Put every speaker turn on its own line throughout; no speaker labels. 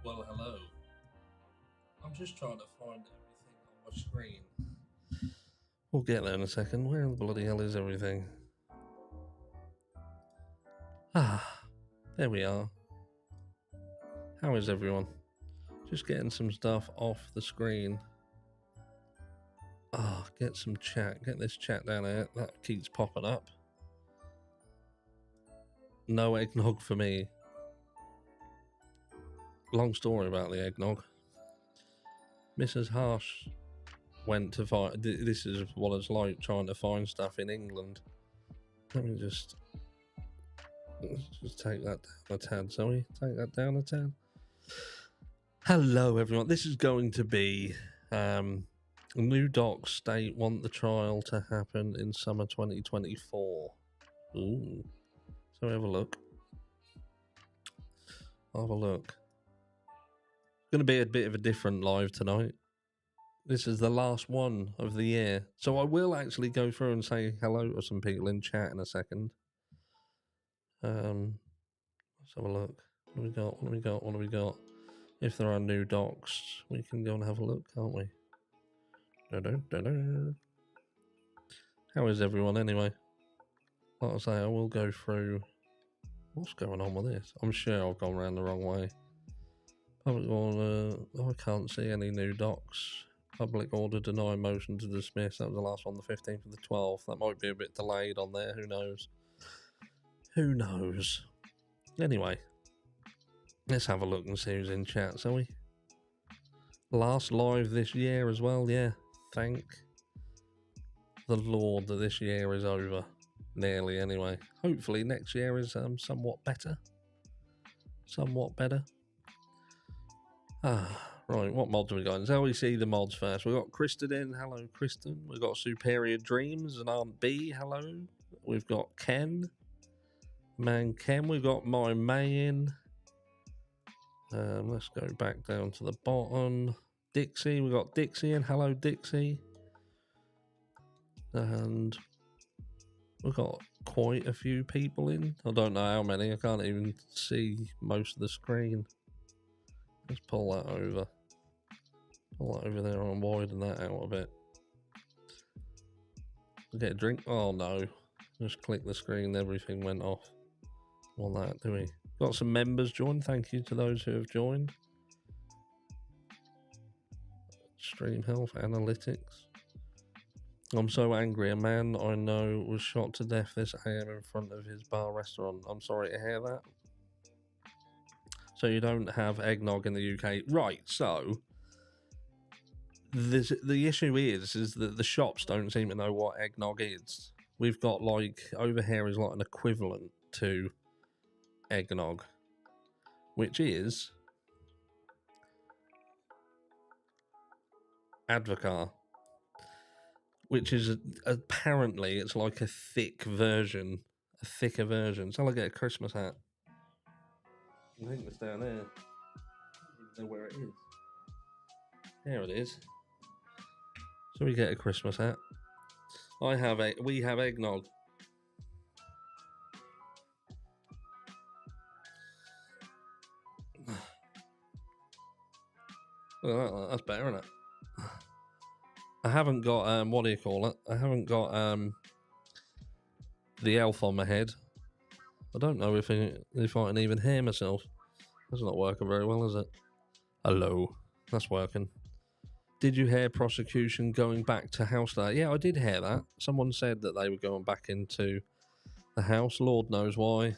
Well, hello. I'm just trying to find everything on my screen. We'll get there in a second. Where the bloody hell is everything? Ah, there we are. How is everyone? Just getting some stuff off the screen. Get some chat. Get this chat down here. That keeps popping up. No eggnog for me. Long story about the eggnog. Mrs. Harsh went to find. This is what it's like trying to find stuff in England. Let me just take that down a tad, Zoe. Take that down a tad. Hello, everyone. This is going to be new docs state want the trial to happen in summer 2024. Ooh. So have a look. Have a look. Going to be a bit of a different live tonight. This is the last one of the year. So I will actually go through and say hello to some people in chat in a second. Let's have a look. What do we got? What do we got? What do we got? If there are new docs, we can go and have a look, can't we? Da-da-da-da. How is everyone anyway? Like I say, I will go through what's going on with this. I'm sure I've gone around the wrong way. Public order, I can't see any new docs. Public order deny motion to dismiss. That was the last one, the 15th of the 12th. That might be a bit delayed on there. Who knows? Who knows? Anyway, let's have a look and see who's in chat, shall we? Last live this year as well, yeah. Thank the Lord that this year is over. Nearly, anyway. Hopefully next year is somewhat better. Somewhat better. Right, what mods have we got? So we see the mods first. We've got Kristen in. Hello, Kristen. We've got Superior Dreams and Aunt B. Hello. We've got Ken. Man Ken. We've got My May in. Let's go back down to the bottom. Dixie. We've got Dixie in. Hello, Dixie. And we've got quite a few people in. I don't know how many. I can't even see most of the screen. Let's pull that over. Pull that over there and widen that out a bit. Get a drink? Oh no. Just click the screen, everything went off. Want that, do we? Got some members joined. Thank you to those who have joined. Stream health analytics. I'm so angry. A man I know was shot to death this AM in front of his bar restaurant. I'm sorry to hear that. So you don't have eggnog in the UK. Right, so the issue is that the shops don't seem to know what eggnog is. We've got over here is like an equivalent to eggnog, which is Advocar, which is apparently it's like a thicker version. Shall I get a Christmas hat? I think it's down there. I don't even know where it is. There it is. So we get a Christmas hat. We have eggnog. Look at that, that's better, isn't it? I haven't got what do you call it? I haven't got the elf on my head. I don't know if I can even hear myself. That's not working very well, is it? Hello, that's working. Did you hear prosecution going back to house there? Yeah, I did hear that. Someone said that they were going back into the house. Lord knows why.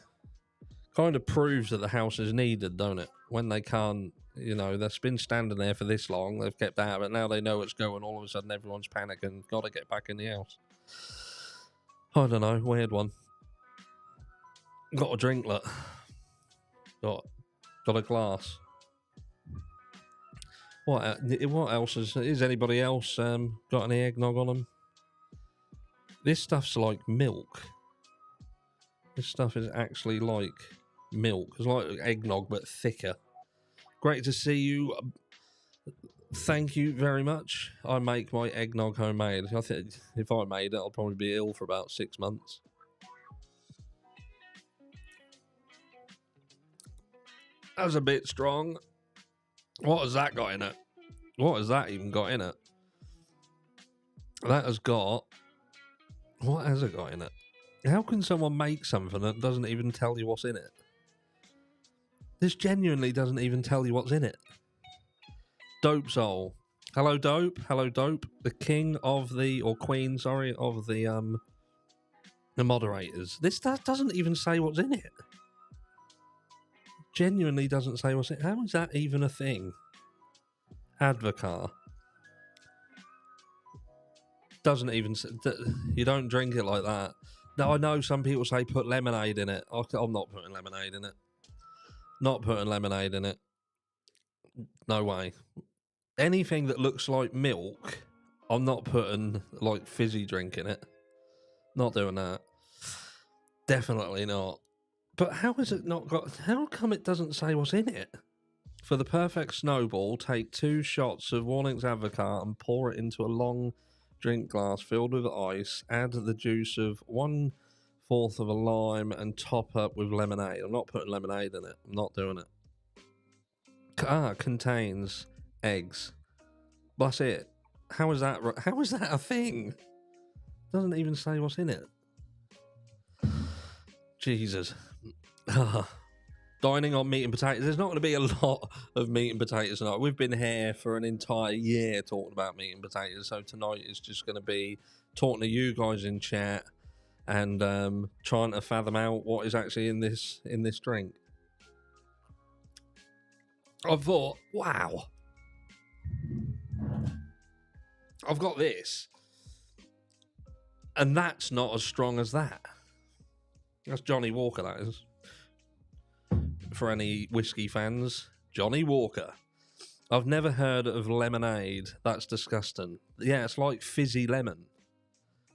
Kind of proves that the house is needed, don't it? When they can't, they've been standing there for this long, they've kept out of it, now they know what's going, all of a sudden everyone's panicking, got to get back in the house. I don't know, weird one. Got a drink, look. Got a glass. What else is anybody else got any eggnog on them? This stuff's like milk. This stuff is actually like milk. It's like eggnog, but thicker. Great to see you. Thank you very much. I make my eggnog homemade. I think if I made it, I'll probably be ill for about 6 months. That was a bit strong. What has that got in it? What has that even got in it? That has got... What has it got in it? How can someone make something that doesn't even tell you what's in it? This genuinely doesn't even tell you what's in it. Dope Soul. Hello, Dope. Hello, Dope. The king of the... Or queen, sorry, of the moderators. This doesn't even say what's in it. Genuinely doesn't say what's in it. How is that even a thing? Advocar. Doesn't even... You don't drink it like that. Now, I know some people say put lemonade in it. I'm not putting lemonade in it. Not putting lemonade in it. No way. Anything that looks like milk, I'm not putting like fizzy drink in it. Not doing that. Definitely not. But how has it not got... How come it doesn't say what's in it? For the perfect snowball, take 2 shots of Warnick's Avocar and pour it into a long drink glass filled with ice. Add the juice of 1/4 of a lime and top up with lemonade. I'm not putting lemonade in it. I'm not doing it. Contains eggs. That's it. How is that a thing? Doesn't even say what's in it. Jesus. Dining on meat and potatoes. There's not going to be a lot of meat and potatoes tonight. We've been here for an entire year talking about meat and potatoes, so tonight is just going to be talking to you guys in chat and trying to fathom out what is actually in this drink. I thought, wow, I've got this, and that's not as strong as that. That's Johnny Walker, that is. For any whiskey fans, Johnny Walker. I've never heard of lemonade. That's disgusting. Yeah, it's like fizzy lemon.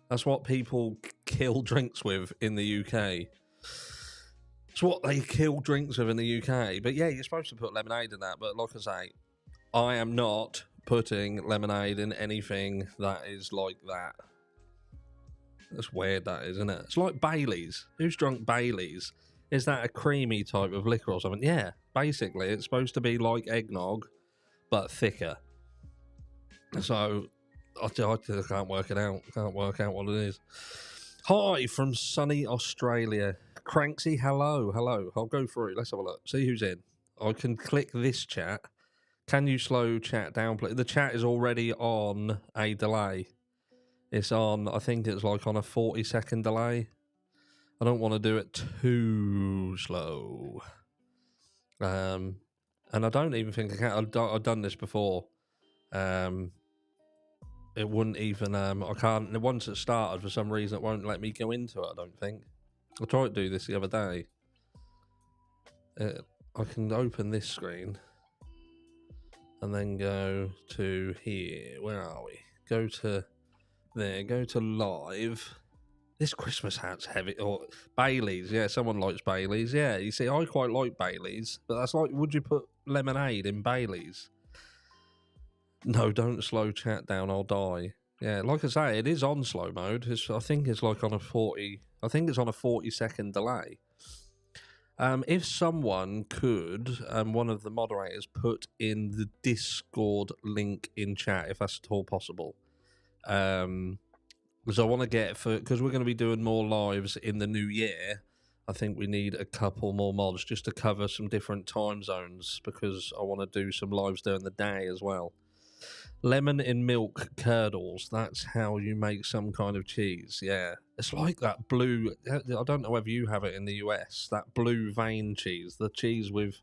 That's what people kill drinks with in the UK. It's what they kill drinks with in the UK. But yeah, you're supposed to put lemonade in that. But like I say, I am not putting lemonade in anything that is like that. That's weird, that is, isn't it? It's like Baileys. Who's drunk Baileys? Is that a creamy type of liquor or something? Yeah, basically, it's supposed to be like eggnog, but thicker. So, I can't work it out. Can't work out what it is. Hi from sunny Australia. Cranksy, hello. I'll go through. Let's have a look. See who's in. I can click this chat. Can you slow chat down, please? The chat is already on a delay. It's on, I think it's like on a 40-second delay. I don't want to do it too slow. And I don't even think I can. I've done this before. It wouldn't even, I can't, once it started, for some reason, it won't let me go into it, I don't think. I tried to do this the other day. I can open this screen and then go to here. Where are we? Go to there, go to live. This Christmas hat's heavy. Or Baileys, yeah, someone likes Baileys. Yeah, you see, I quite like Baileys, but that's like, would you put lemonade in Baileys? No, don't slow chat down, I'll die. Yeah, like I say, it is on slow mode. I think it's like on a 40-second delay. If someone could, one of the moderators, put in the Discord link in chat, if that's at all possible. Because I want to get, because we're going to be doing more lives in the new year, I think we need a couple more mods just to cover some different time zones, because I want to do some lives during the day as well. Lemon in milk curdles, that's how you make some kind of cheese, yeah. It's like that blue, I don't know whether you have it in the US, that blue vein cheese, the cheese with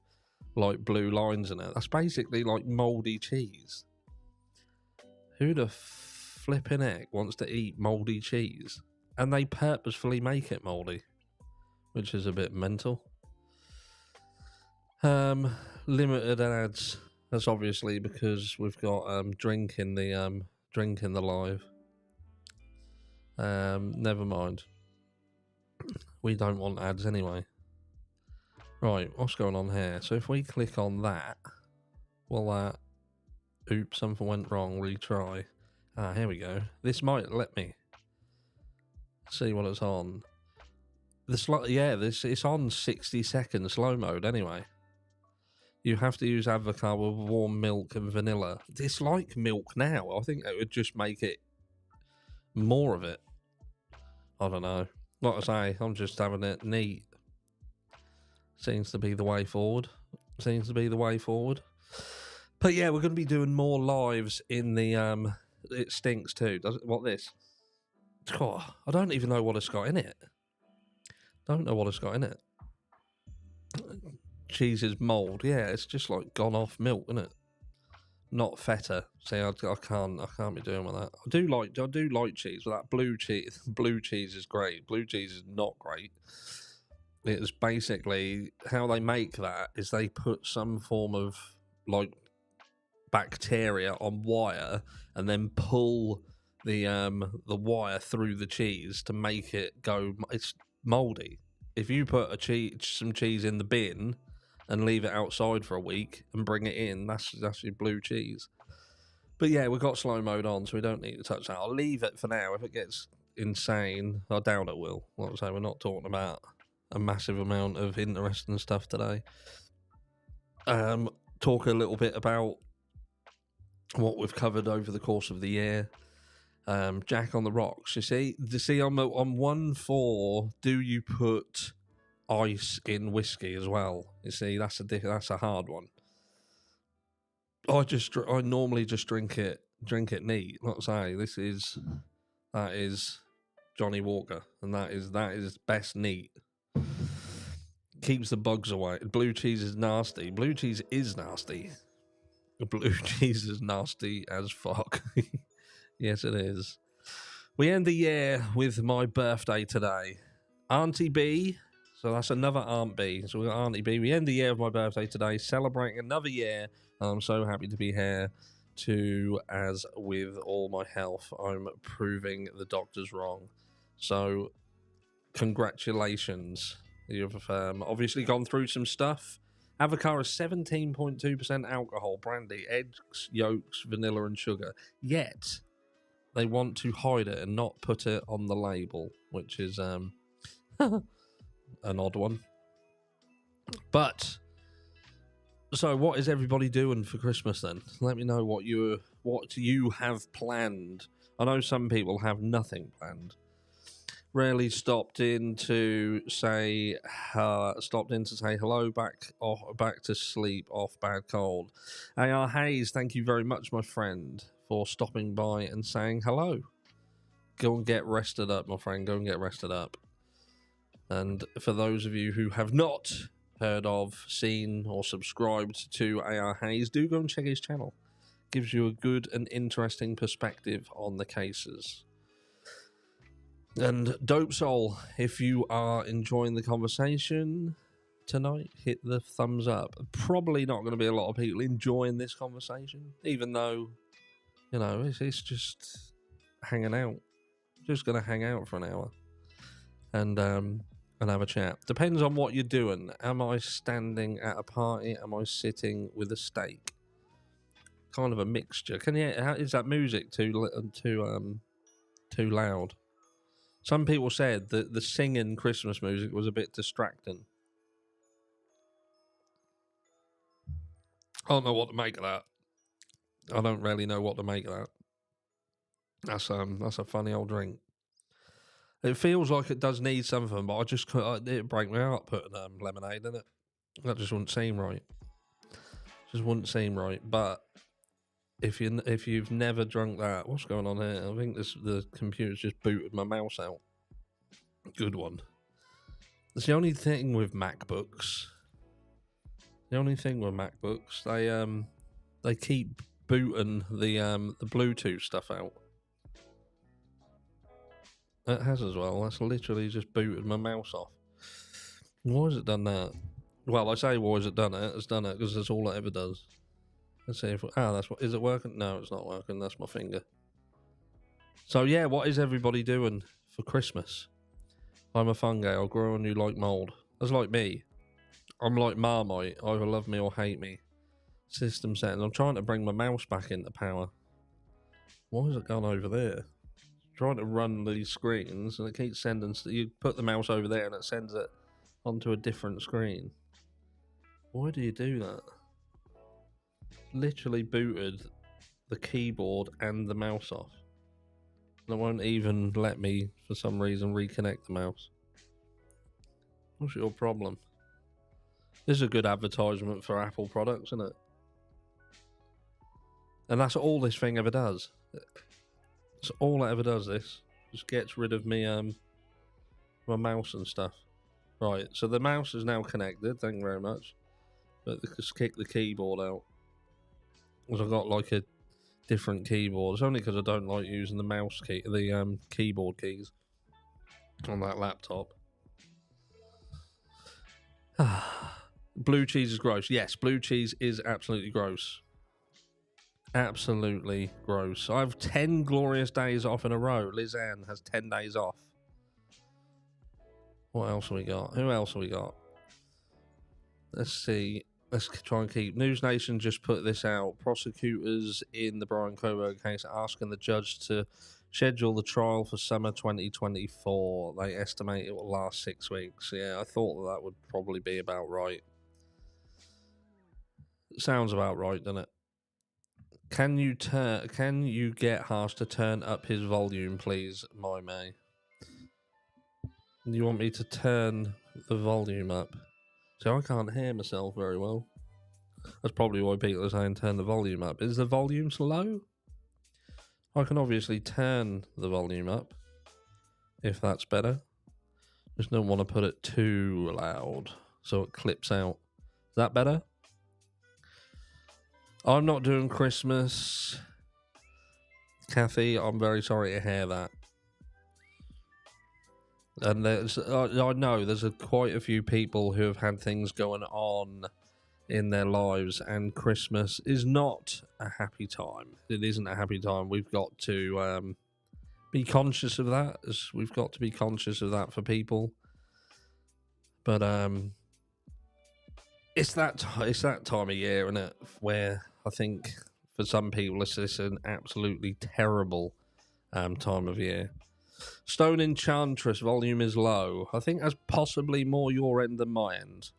like blue lines in it. That's basically like mouldy cheese. Who the flipping heck wants to eat mouldy cheese? And they purposefully make it mouldy, which is a bit mental. Limited ads. That's obviously because we've got drink in the live. Never mind. We don't want ads anyway. Right, what's going on here? So if we click on that, will that... Oops, something went wrong. Retry. Here we go. This might let me see what it's on. It's on 60-second slow mode anyway. You have to use avocado with warm milk and vanilla. It's like milk now. I think it would just make it more of it. I don't know. Like I say, I'm just having it neat. Seems to be the way forward. But yeah, we're going to be doing more lives in the It Stinks too. Does it? What this? Oh, I don't even know what it's got in it. Cheese is mould. Yeah, it's just like gone off milk, isn't it? Not feta. See, I can't be doing with that. I do like cheese, but that blue cheese is great. Blue cheese is not great. It's basically how they make that is they put some form of like bacteria on wire and then pull the wire through the cheese to make it go. It's mouldy. If you put some cheese in the bin and leave it outside for a week and bring it in, that's your blue cheese. But yeah, we've got slow mode on, so we don't need to touch that. I'll leave it for now. If it gets insane, I doubt it will. Like I say, we're not talking about a massive amount of interesting stuff today. Talk a little bit about what we've covered over the course of the year. Jack on the Rocks. You see, I'm 1 for. Do you put ice in whiskey as well? You see, that's a hard one. I normally just drink it neat. Not say that is Johnny Walker, and that is best neat. Keeps the bugs away. Blue cheese is nasty. Blue cheese is nasty. Blue cheese is nasty as fuck. Yes, it is. We end the year with my birthday today. Auntie B. So that's another Aunt B. So we've got Auntie B. We end the year of my birthday today, celebrating another year. And I'm so happy to be here as with all my health, I'm proving the doctors wrong. So congratulations. You've obviously gone through some stuff. Avocado is 17.2% alcohol, brandy, eggs, yolks, vanilla, and sugar. Yet they want to hide it and not put it on the label, which is an odd one. But so, what is everybody doing for Christmas then? Let me know what you have planned. I know some people have nothing planned. Rarely stopped in to say hello, back to sleep off bad cold. A.R. Hayes, thank you very much, my friend, for stopping by and saying hello. Go and get rested up, my friend. Go and get rested up. And for those of you who have not heard of, seen, or subscribed to A.R. Hayes, do go and check his channel. Gives you a good and interesting perspective on the cases. And Dope Soul, if you are enjoying the conversation tonight, hit the thumbs up. Probably not going to be a lot of people enjoying this conversation, even though, it's just hanging out. Just going to hang out for an hour and have a chat. Depends on what you're doing. Am I standing at a party? Am I sitting with a steak? Kind of a mixture. Is that music too loud? Some people said that the singing Christmas music was a bit distracting. I don't know what to make of that. I don't really know what to make of that. That's a funny old drink. It feels like it does need something, but I just couldn't. It'd break my heart putting lemonade in it. That just wouldn't seem right. But if you've never drunk that, what's going on here? I think the computer's just booted my mouse out. Good one. It's the only thing with MacBooks. They keep booting the Bluetooth stuff out. It has as well. That's literally just booted my mouse off. Why has it done that? Well, I say why has it done it? It's done it because that's all it ever does. Let's see if is it working? No, it's not working. That's my finger. So yeah, what is everybody doing for Christmas? I'm a fungi. I'll grow on you like mold. That's like me. I'm like Marmite. Either love me or hate me. System settings. I'm trying to bring my mouse back into power. Why has it gone over there? Trying to run these screens and it keeps sending. You put the mouse over there and it sends it onto a different screen. Why do you do that? literally booted the keyboard and the mouse off. And it won't even let me, for some reason, reconnect the mouse. What's your problem? This is a good advertisement for Apple products, isn't it? And that's all this thing ever does. That's all it ever does, this. Just gets rid of me, my mouse and stuff. Right, so the mouse is now connected, thank you very much. But just kick the keyboard out. Because I've got like a different keyboard. It's only because I don't like using the mouse key, the keyboard keys on that laptop. Blue cheese is gross. Yes, blue cheese is absolutely gross. Absolutely gross. I have 10 glorious days off in a row. Liz Ann has 10 days off. What else have we got? Who else have we got? Let's see. Let's try and keep. News Nation just put this out. Prosecutors in the Brian Coburn case asking the judge to schedule the trial for summer 2024. They estimate it will last 6 weeks. Yeah, I thought that would probably be about right. Sounds about right, doesn't it? Can you get Harsh to turn up his volume, please, my May? You want me to turn the volume up? So I can't hear myself very well. That's probably why people are saying turn the volume up. Is the volume low? I can obviously turn the volume up, if that's better. Just don't want to put it too loud, so it clips out. Is that better? I'm not doing Christmas. Kathy, I'm very sorry to hear that. And I know there's quite a few people who have had things going on in their lives, and Christmas is not a happy time. It isn't a happy time. We've got to be conscious of that. We've got to be conscious of that for people. But it's that time of year, isn't it, where I think for some people it's an absolutely terrible time of year. Stone Enchantress, volume is low. I think that's possibly more your end than my end.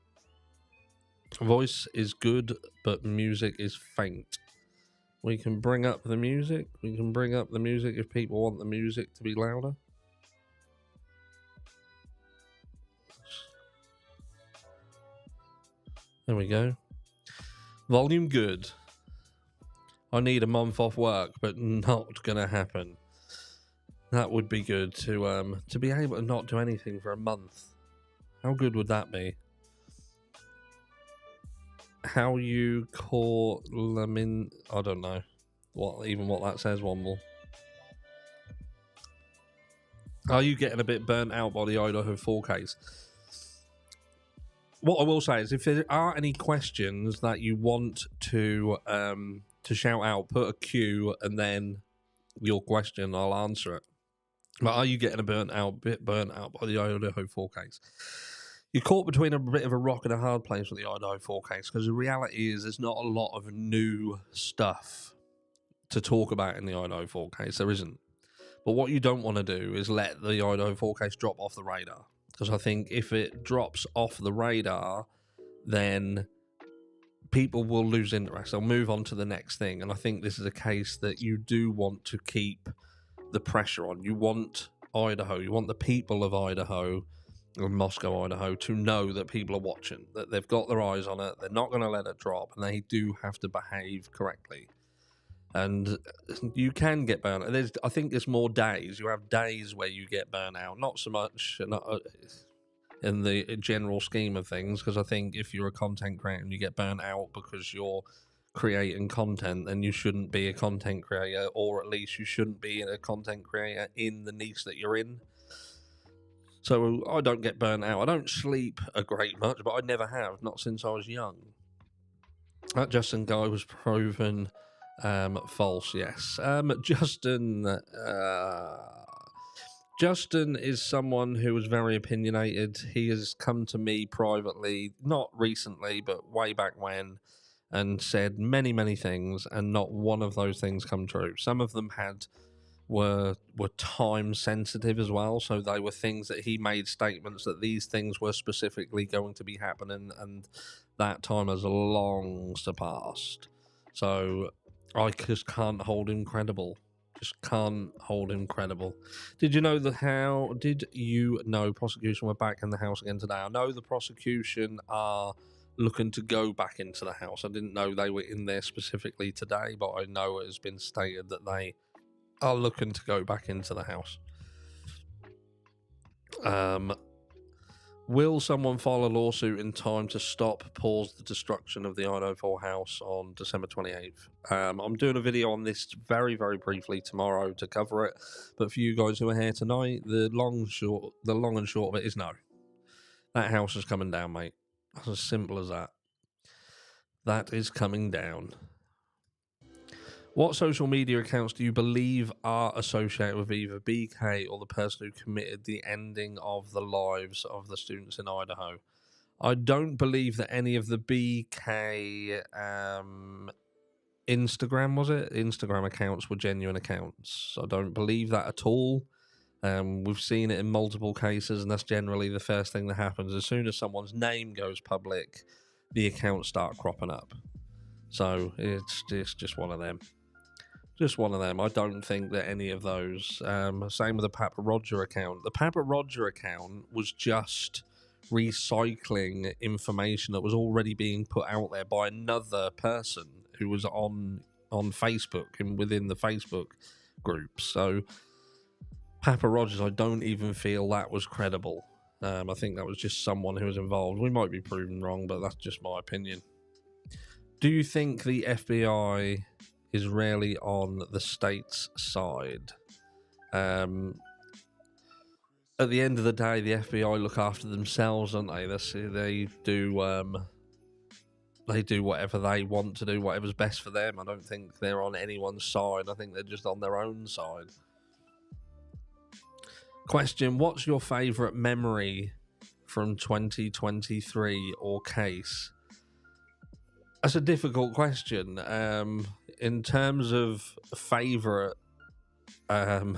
Voice is good, but music is faint. We can bring up the music. We can bring up the music if people want the music to be louder. There we go. Volume good. I need a month off work, but not gonna happen. That would be good to be able to not do anything for a month. How good would that be? How you call them in? I don't know what that says. One more. Are you getting a bit burnt out by the Idaho 4 case? What I will say is, if there are any questions that you want to shout out, put a Q and then your question, I'll answer it. But are you getting a bit burnt out by the Idaho 4 case? You're caught between a bit of a rock and a hard place with the Idaho 4 case, because the reality is there's not a lot of new stuff to talk about in the Idaho 4 case. There isn't. But what you don't want to do is let the Idaho 4 case drop off the radar. Because I think if it drops off the radar, then people will lose interest. They'll move on to the next thing. And I think this is a case that you do want to keep the pressure on. You want Idaho, you want the people of Idaho, or Moscow, Idaho, to know that people are watching, that they've got their eyes on it, they're not going to let it drop, and they do have to behave correctly. And you can get burnt out. I think there's more days. You have days where you get burnt out, not so much in the general scheme of things, because I think if you're a content creator and you get burnt out because you're creating content, then you shouldn't be a content creator, or at least you shouldn't be a content creator in the niche that you're in. So I don't get burnt out. I don't sleep a great much, but I never have, not since I was young. That Justin guy was proven false, yes. Justin is someone who was very opinionated. He has come to me privately, not recently, but way back when, and said many, many things, and not one of those things come true. Some of them were time sensitive as well, so they were things that he made statements that these things were specifically going to be happening, and that time has long surpassed. So I just can't hold him credible. Just can't hold him credible. Did you know prosecution were back in the house again today? I know the prosecution are looking to go back into the house. I didn't know they were in there specifically today, but I know it has been stated that they are looking to go back into the house. Will someone file a lawsuit in time to pause the destruction of the Idaho 4 house on December 28th? I'm doing a video on this very, very briefly tomorrow to cover it. But for you guys who are here tonight, the long and short of it is no. That house is coming down, mate. That's as simple as that. That is coming down. What social media accounts do you believe are associated with either BK or the person who committed the ending of the lives of the students in Idaho? I don't believe that any of the BK Instagram accounts were genuine accounts. I don't believe that at all. We've seen it in multiple cases, and that's generally the first thing that happens. As soon as someone's name goes public, the accounts start cropping up. So it's just one of them. Just one of them. I don't think that any of those. Same with the Papa Roger account. The Papa Roger account was just recycling information that was already being put out there by another person who was on Facebook and within the Facebook group. So Papa Rogers, I don't even feel that was credible. I think that was just someone who was involved. We might be proven wrong, but that's just my opinion. Do you think the FBI is rarely on the state's side? At the end of the day, the FBI look after themselves, don't they? They do whatever they want to do, whatever's best for them. I don't think they're on anyone's side. I think they're just on their own side. Question: what's your favourite memory from 2023 or case? That's a difficult question. In terms of favourite, there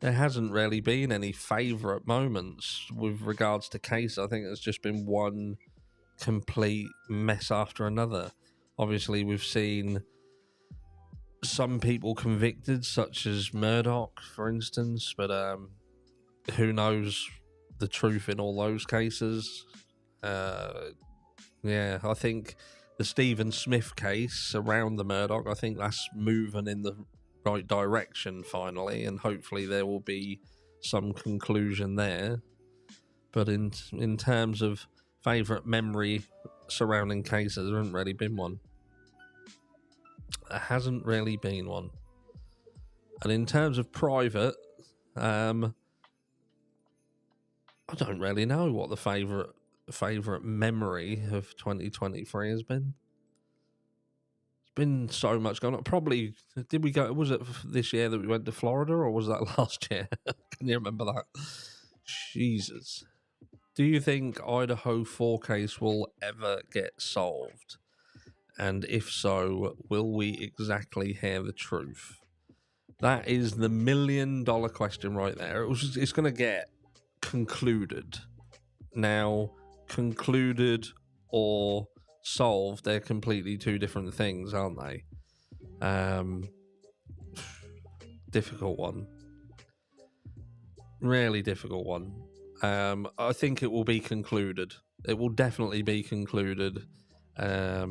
hasn't really been any favourite moments with regards to case. I think it's just been one complete mess after another. Obviously, we've seen some people convicted, such as Murdoch, for instance, but who knows the truth in all those cases? Yeah, I think the Stephen Smith case around the Murdoch, I think that's moving in the right direction finally, and hopefully there will be some conclusion there. But in terms of favourite memory surrounding cases, there hasn't really been one. There hasn't really been one. And in terms of private, I don't really know what the favourite memory of 2023 has been. It's been so much going on. Probably, did we go, was it this year that we went to Florida, or was that last year? Can you remember that? Jesus. Do you think Idaho 4 case will ever get solved? And if so, will we exactly hear the truth? That is the $1 million question right there. It's going to get concluded. Now, concluded or solved, they're completely two different things, aren't they? Difficult one. Really difficult one. I think it will be concluded. It will definitely be concluded. But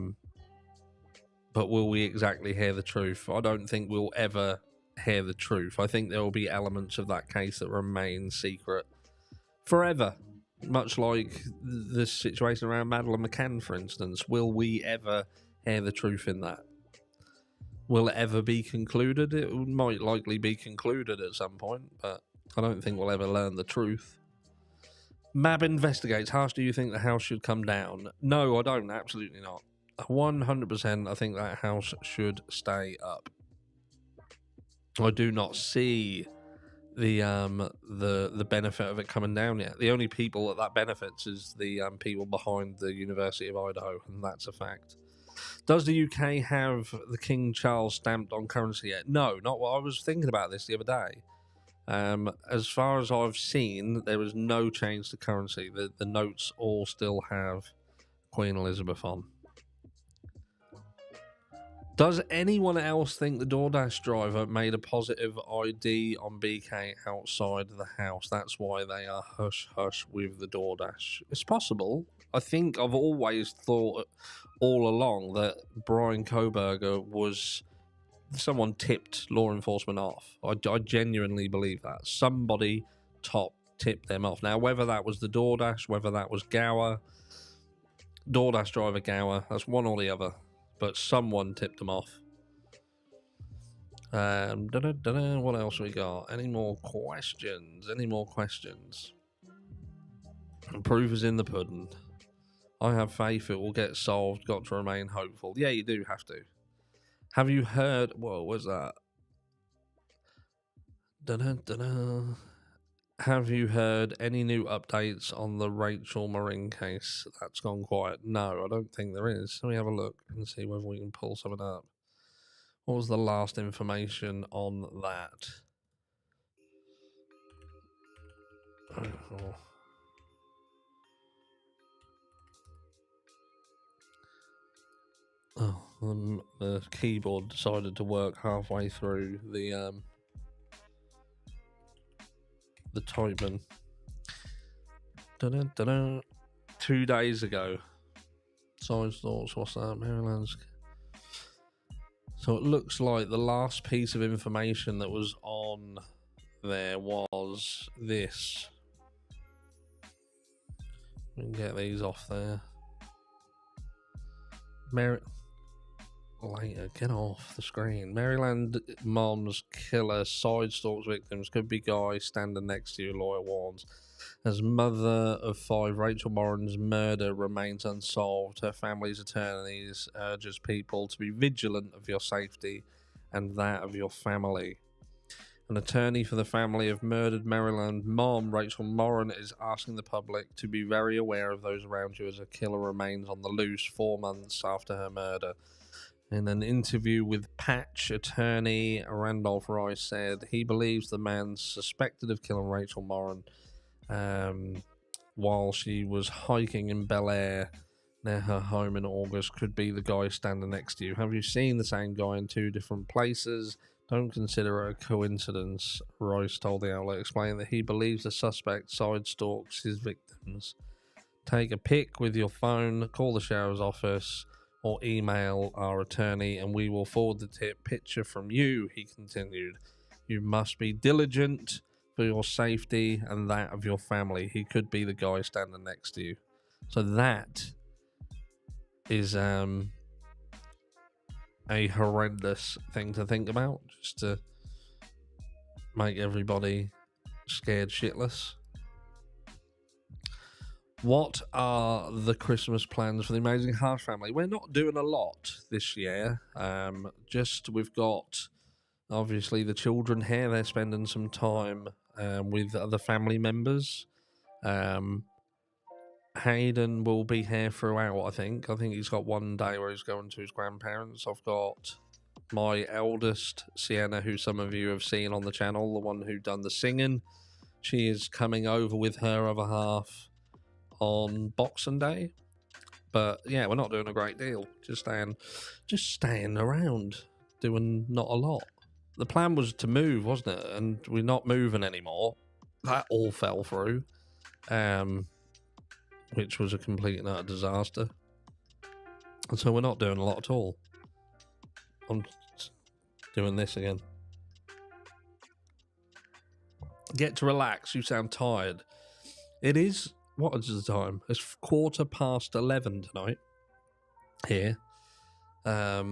will we exactly hear the truth? I don't think we'll ever hear the truth. I think there will be elements of that case that remain secret forever. Much like the situation around Madeleine McCann, for instance. Will we ever hear the truth in that? Will it ever be concluded? It might likely be concluded at some point, but I don't think we'll ever learn the truth. Mab investigates. Harsh, do you think the house should come down? No, I don't. Absolutely not. 100% I think that house should stay up. I do not see the benefit of it coming down yet. The only people that benefits is the people behind the University of Idaho, and that's a fact. Does the UK have the King Charles stamped on currency yet? No, not what I was thinking about this the other day. As far as I've seen, there is no change to currency. The notes all still have Queen Elizabeth on. Does anyone else think the DoorDash driver made a positive ID on BK outside the house? That's why they are hush hush with the DoorDash. It's possible. I think I've always thought all along that Brian Koberger was someone tipped law enforcement off. I genuinely believe that. Somebody top tipped them off. Now, whether that was the DoorDash, whether that was Gower, DoorDash driver Gower, that's one or the other. But someone tipped them off. What else we got? Any more questions? Proof is in the pudding. I have faith it will get solved. Got to remain hopeful. Yeah, you do have to. Have you heard... Whoa, what's that? Have you heard any new updates on the Rachel Marin case? That's gone quiet. No, I don't think there is. Let me have a look and see whether we can pull something up. What was the last information on that? The keyboard decided to work halfway through the typing. 2 days ago. Side thoughts, what's that? Maryland's. So it looks like the last piece of information that was on there was this. We can get these off there. Later, get off the screen. Maryland mom's killer side stalks victims. Could be guy standing next to you, lawyer warns. As mother of 5, Rachel Morin's murder remains unsolved. Her family's attorneys urges people to be vigilant of your safety and that of your family. An attorney for the family of murdered Maryland mom, Rachel Morin, is asking the public to be very aware of those around you as a killer remains on the loose 4 months after her murder. In an interview with Patch, attorney Randolph Rice said he believes the man suspected of killing Rachel Morin while she was hiking in Bel Air near her home in August could be the guy standing next to you. Have you seen the same guy in 2 different places? Don't consider it a coincidence, Rice told the outlet, explaining that he believes the suspect side stalks his victims. Take a pic with your phone, call the sheriff's office, or email our attorney and we will forward the picture from you, he continued. You must be diligent for your safety and that of your family. He could be the guy standing next to you. So that is a horrendous thing to think about, just to make everybody scared shitless. What are the Christmas plans for the Amazing Harsh family? We're not doing a lot this year. We've got obviously the children here. They're spending some time with other family members. Hayden will be here throughout, I think. He's got one day where he's going to his grandparents. I've got my eldest, Sienna, who some of you have seen on the channel, the one who done the singing. She is coming over with her other half on Boxing Day. But yeah, we're not doing a great deal. Just staying around, doing not a lot. The plan was to move, wasn't it? And we're not moving anymore. That all fell through, which was a complete and utter disaster. And so we're not doing a lot at all. I'm doing this again. Get to relax. You sound tired. It is. What is the time? It's 11:15 tonight here. Yeah,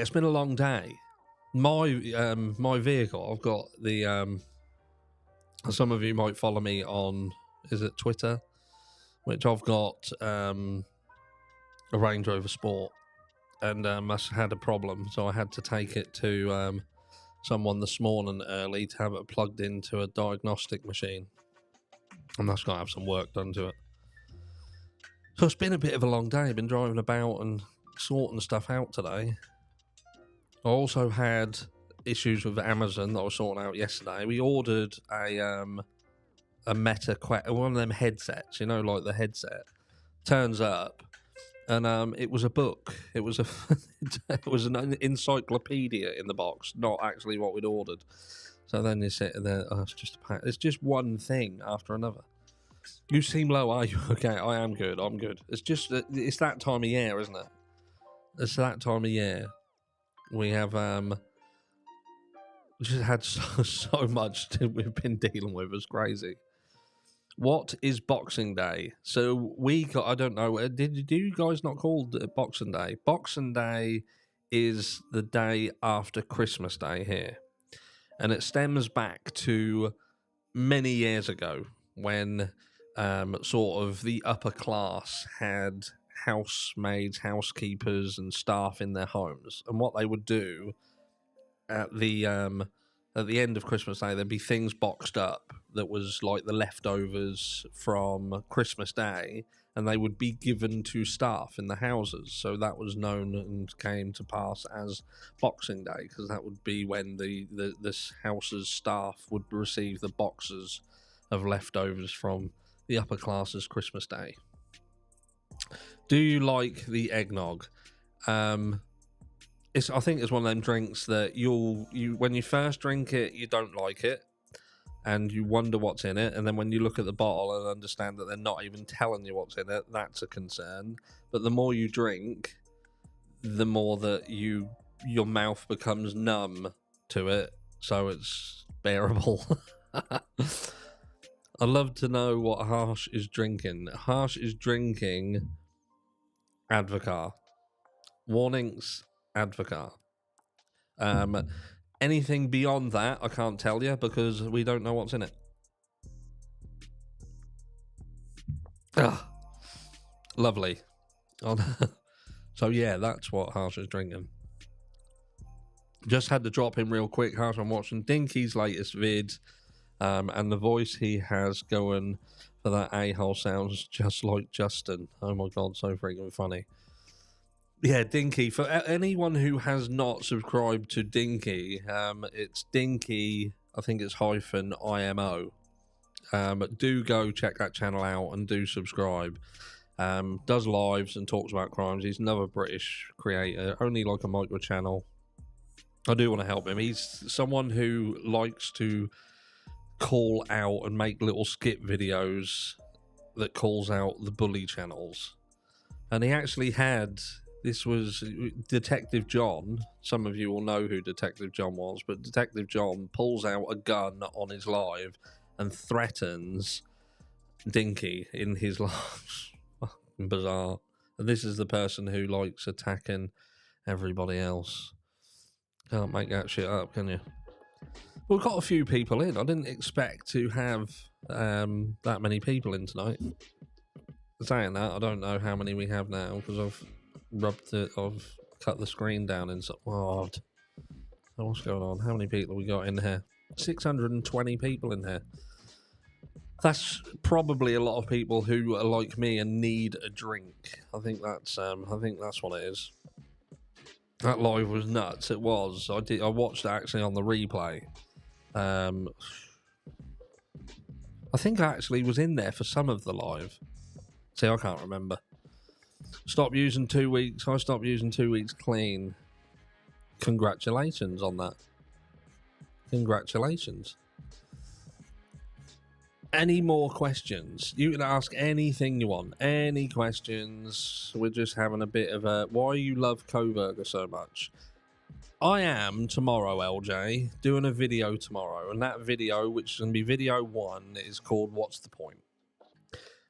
it's been a long day. My vehicle, I've got the some of you might follow me on, is it Twitter? Which I've got a Range Rover Sport, and must have had a problem, so I had to take it to someone this morning early to have it plugged into a diagnostic machine, and that's got to have some work done to it. So it's been a bit of a long day. I've been driving about and sorting stuff out today. I also had issues with Amazon that I was sorting out yesterday. We ordered a Meta Quest, one of them headsets, like the headset. Turns up, And it was a book. It was it was an encyclopedia in the box, not actually what we'd ordered. So then you sit there, oh, it's just one thing after another. You seem low, are you? Okay, I am good. I'm good. It's that time of year, isn't it? It's that time of year. We have just had so much we've been dealing with. It's crazy. What is Boxing Day? So I don't know. Do you guys not call it Boxing Day? Boxing Day is the day after Christmas Day here, and it stems back to many years ago when sort of the upper class had housemaids, housekeepers, and staff in their homes, and what they would do at the end of Christmas Day, there'd be things boxed up that was like the leftovers from Christmas Day, and they would be given to staff in the houses. So that was known and came to pass as Boxing Day, because that would be when this house's staff would receive the boxes of leftovers from the upper classes Christmas Day. Do you like the eggnog? I think it's one of them drinks that you when you first drink it, you don't like it, and you wonder what's in it, and then when you look at the bottle and understand that they're not even telling you what's in it, that's a concern. But the more you drink, the more that your mouth becomes numb to it, so it's bearable. I'd love to know what Harsh is drinking. Harsh is drinking Advocaat. Warnings, Advocaat. Anything beyond that, I can't tell you because we don't know what's in it. Lovely. So yeah, that's what Harsh is drinking. Just had to drop him real quick. Harsh, I'm watching Dinky's latest vid, and the voice he has going for that a-hole sounds just like Justin. Oh my god, so freaking funny. Yeah, Dinky. For anyone who has not subscribed to Dinky, it's Dinky, I think it's -IMO. Do go check that channel out and do subscribe. Does lives and talks about crimes. He's another British creator, only like a micro channel. I do want to help him. He's someone who likes to call out and make little skit videos that calls out the bully channels. And he actually had... This was Detective John. Some of you will know who Detective John was, but Detective John pulls out a gun on his live and threatens Dinky in his live. Bizarre. And this is the person who likes attacking everybody else. Can't make that shit up, can you? We've got a few people in. I didn't expect to have that many people in tonight. Saying that, I don't know how many we have now because I've cut the screen down in so hard. So what's going on? How many people we got in here? 620 people in here. That's probably a lot of people who are like me and need a drink. I think that's what it is. That live was nuts. It was. I watched it actually on the replay. I think I actually was in there for some of the live. See, I can't remember. Stop using 2 weeks. I stopped using 2 weeks clean. Congratulations on that. Congratulations. Any more questions? You can ask anything you want. Any questions? We're just having a bit of a... Why you love Coburger so much? I am, tomorrow, LJ, doing a video tomorrow. And that video, which is going to be video 1, is called What's the Point?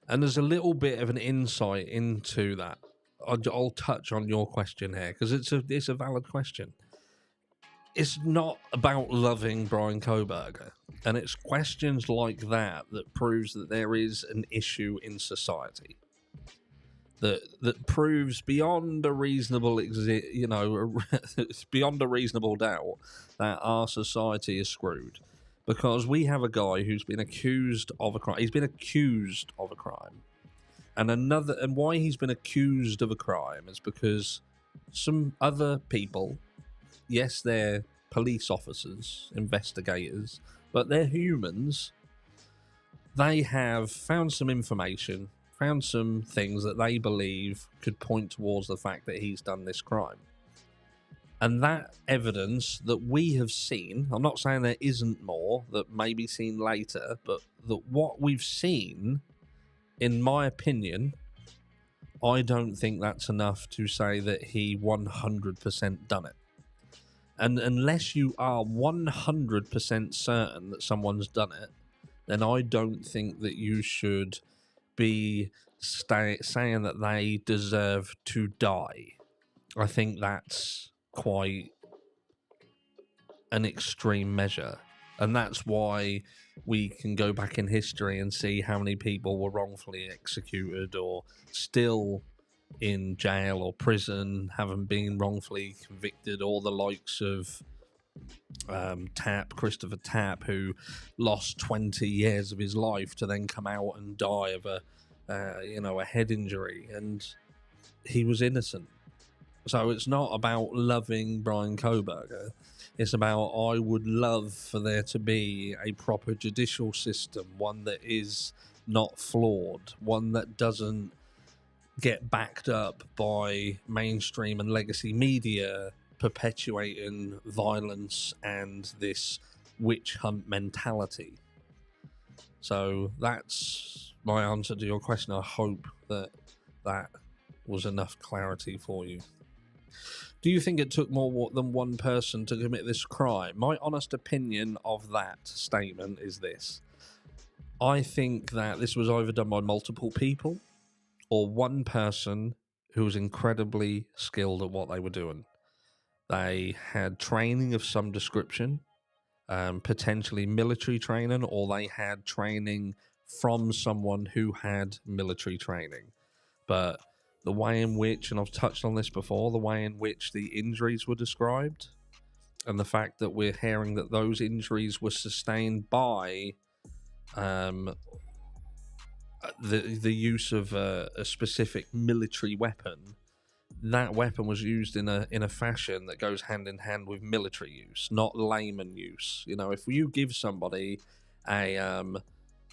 And there's a little bit of an insight into that. I'll touch on your question here because it's a valid question. It's not about loving Brian Coburger, and it's questions like that proves that there is an issue in society that proves beyond a reasonable beyond a reasonable doubt that our society is screwed. Because we have a guy who's been accused of a crime. He's been accused of a crime. And why he's been accused of a crime is because some other people, yes, they're police officers, investigators, but they're humans. They have found some information found some things that they believe could point towards the fact that he's done this crime. And that evidence that we have seen, I'm not saying there isn't more that may be seen later, but that what we've seen, in my opinion, I don't think that's enough to say that he 100% done it. And unless you are 100% certain that someone's done it, then I don't think that you should be saying that they deserve to die. I think that's quite an extreme measure. And that's why we can go back in history and see how many people were wrongfully executed or still in jail or prison, haven't been wrongfully convicted, or the likes of Christopher Tapp, who lost 20 years of his life to then come out and die of a head injury, and he was innocent. So it's not about loving Brian Kohberger. It's about, I would love for there to be a proper judicial system, one that is not flawed, one that doesn't get backed up by mainstream and legacy media perpetuating violence and this witch hunt mentality. So that's my answer to your question. I hope that was enough clarity for you. Do you think it took more than one person to commit this crime? My honest opinion of that statement is this. I think that this was either done by multiple people or one person who was incredibly skilled at what they were doing. They had training of some description, potentially military training, or they had training from someone who had military training. But the way in which, and I've touched on this before, the way in which the injuries were described, and the fact that we're hearing that those injuries were sustained by the use of a specific military weapon. That weapon was used in a fashion that goes hand in hand with military use, not layman use. You know, if you give somebody a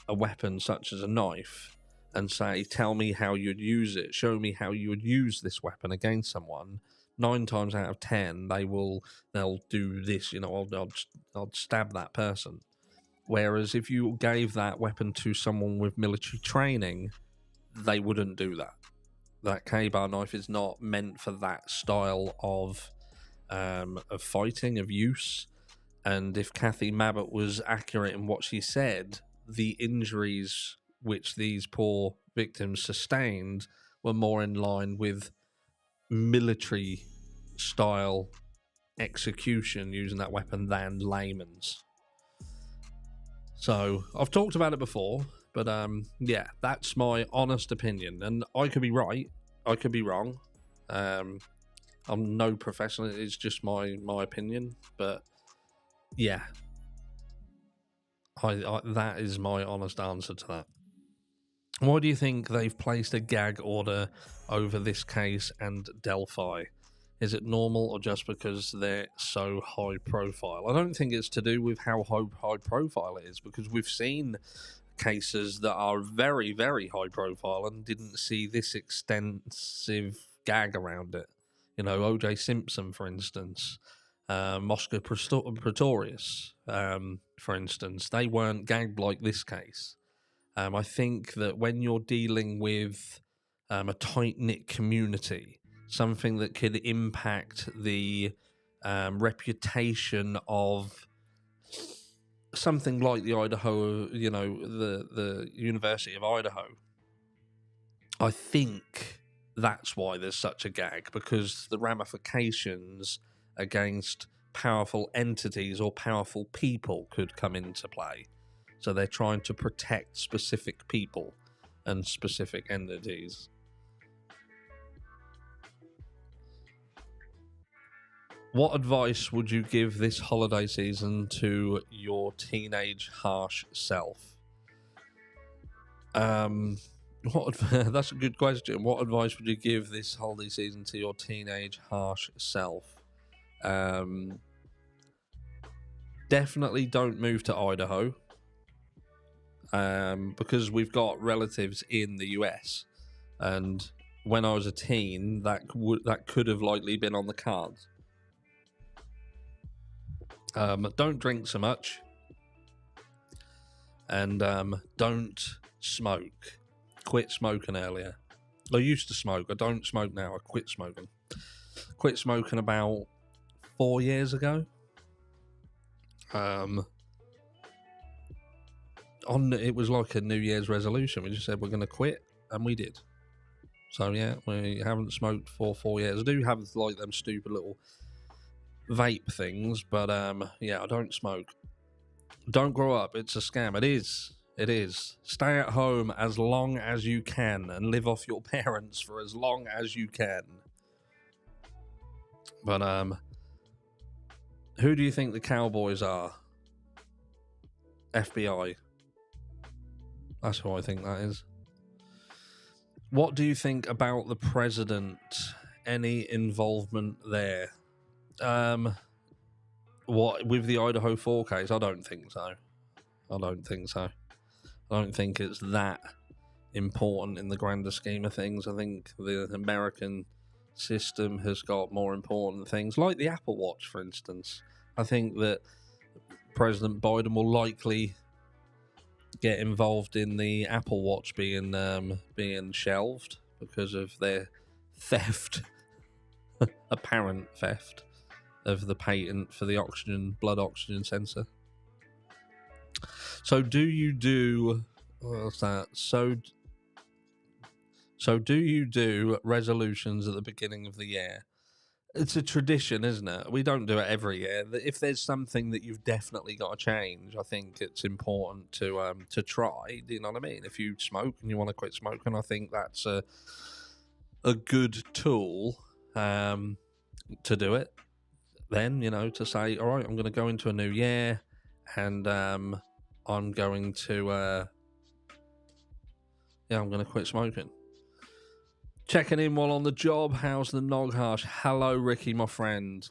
weapon such as a knife and say, tell me how you'd use it, show me how you would use this weapon against someone, 9 times out of 10 they'll do this. You know, I'll stab that person. Whereas if you gave that weapon to someone with military training, they wouldn't do that. That K-bar knife is not meant for that style of fighting, of use. And if Kathy Mabbott was accurate in what she said, the injuries which these poor victims sustained were more in line with military style execution using that weapon than layman's. So I've talked about it before, but yeah, that's my honest opinion, and I could be right, I could be wrong. I'm no professional; it's just my opinion. But yeah, I that is my honest answer to that. Why do you think they've placed a gag order over this case and Delphi? Is it normal or just because they're so high profile? I don't think it's to do with how high profile it is, because we've seen cases that are very, very high profile and didn't see this extensive gag around it. You know, O.J. Simpson, for instance, Moscow Pretorius, for instance, they weren't gagged like this case. I think that when you're dealing with a tight-knit community, something that could impact the reputation of something like the Idaho, you know, the University of Idaho, I think that's why there's such a gag, because the ramifications against powerful entities or powerful people could come into play. So they're trying to protect specific people and specific entities. What advice would you give this holiday season to your teenage harsh self? That's a good question. What advice would you give this holiday season to your teenage harsh self? Definitely don't move to Idaho. because we've got relatives in the US, and when I was a teen, that could have likely been on the cards. Don't drink so much, and don't smoke. Quit smoking earlier. I used to smoke. I don't smoke now. I quit smoking. Quit smoking about 4 years ago. It was like a New Year's resolution. We just said we're going to quit, and we did. So yeah, we haven't smoked for 4 years. I do have like them stupid little vape things, but yeah, I don't smoke. Don't grow up. It's a scam. It is. It is. Stay at home as long as you can and live off your parents for as long as you can. But who do you think the Cowboys are? FBI. That's who I think that is. What do you think about the president? Any involvement there? What with the Idaho 4 case? I don't think so. I don't think it's that important in the grander scheme of things. I think the American system has got more important things, like the Apple Watch, for instance. I think that President Biden will likely get involved in the Apple Watch being shelved because of their theft, apparent theft of the patent for the blood oxygen sensor. So do you do what's that? So do you do resolutions at the beginning of the year? It's a tradition, isn't it? We don't do it every year. If there's something that you've definitely got to change, I think it's important to try. Do you know what I mean? If you smoke and you want to quit smoking, I think that's a good tool to do it. Then, to say, all right, I'm going to go into a new year, and I'm going to I'm going to quit smoking. Checking in while on the job. How's the Nog Harsh? Hello, Ricky, my friend.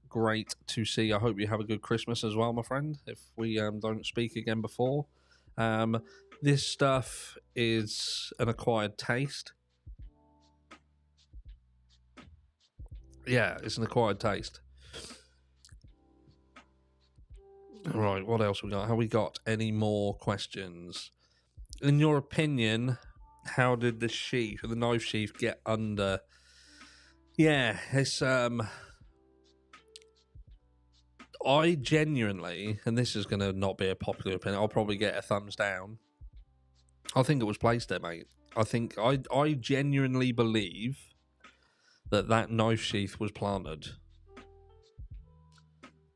Great to see you. I hope you have a good Christmas as well, my friend, if we don't speak again before. This stuff is an acquired taste. Yeah, it's an acquired taste. All right, what else we got? Have we got any more questions? In your opinion, how did the knife sheath get under? Yeah, it's I genuinely, and this is going to not be a popular opinion, I'll probably get a thumbs down. I think it was placed there, mate. I genuinely believe that knife sheath was planted.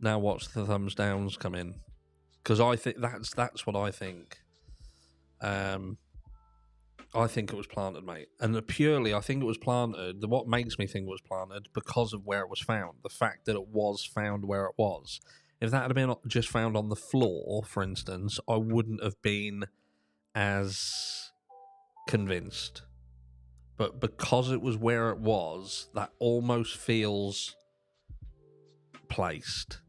Now watch the thumbs downs come in, because I think that's what I think. I think it was planted, mate. And purely, I think it was planted. What makes me think it was planted, because of where it was found. The fact that it was found where it was. If that had been just found on the floor, for instance, I wouldn't have been as convinced. But because it was where it was, that almost feels placed.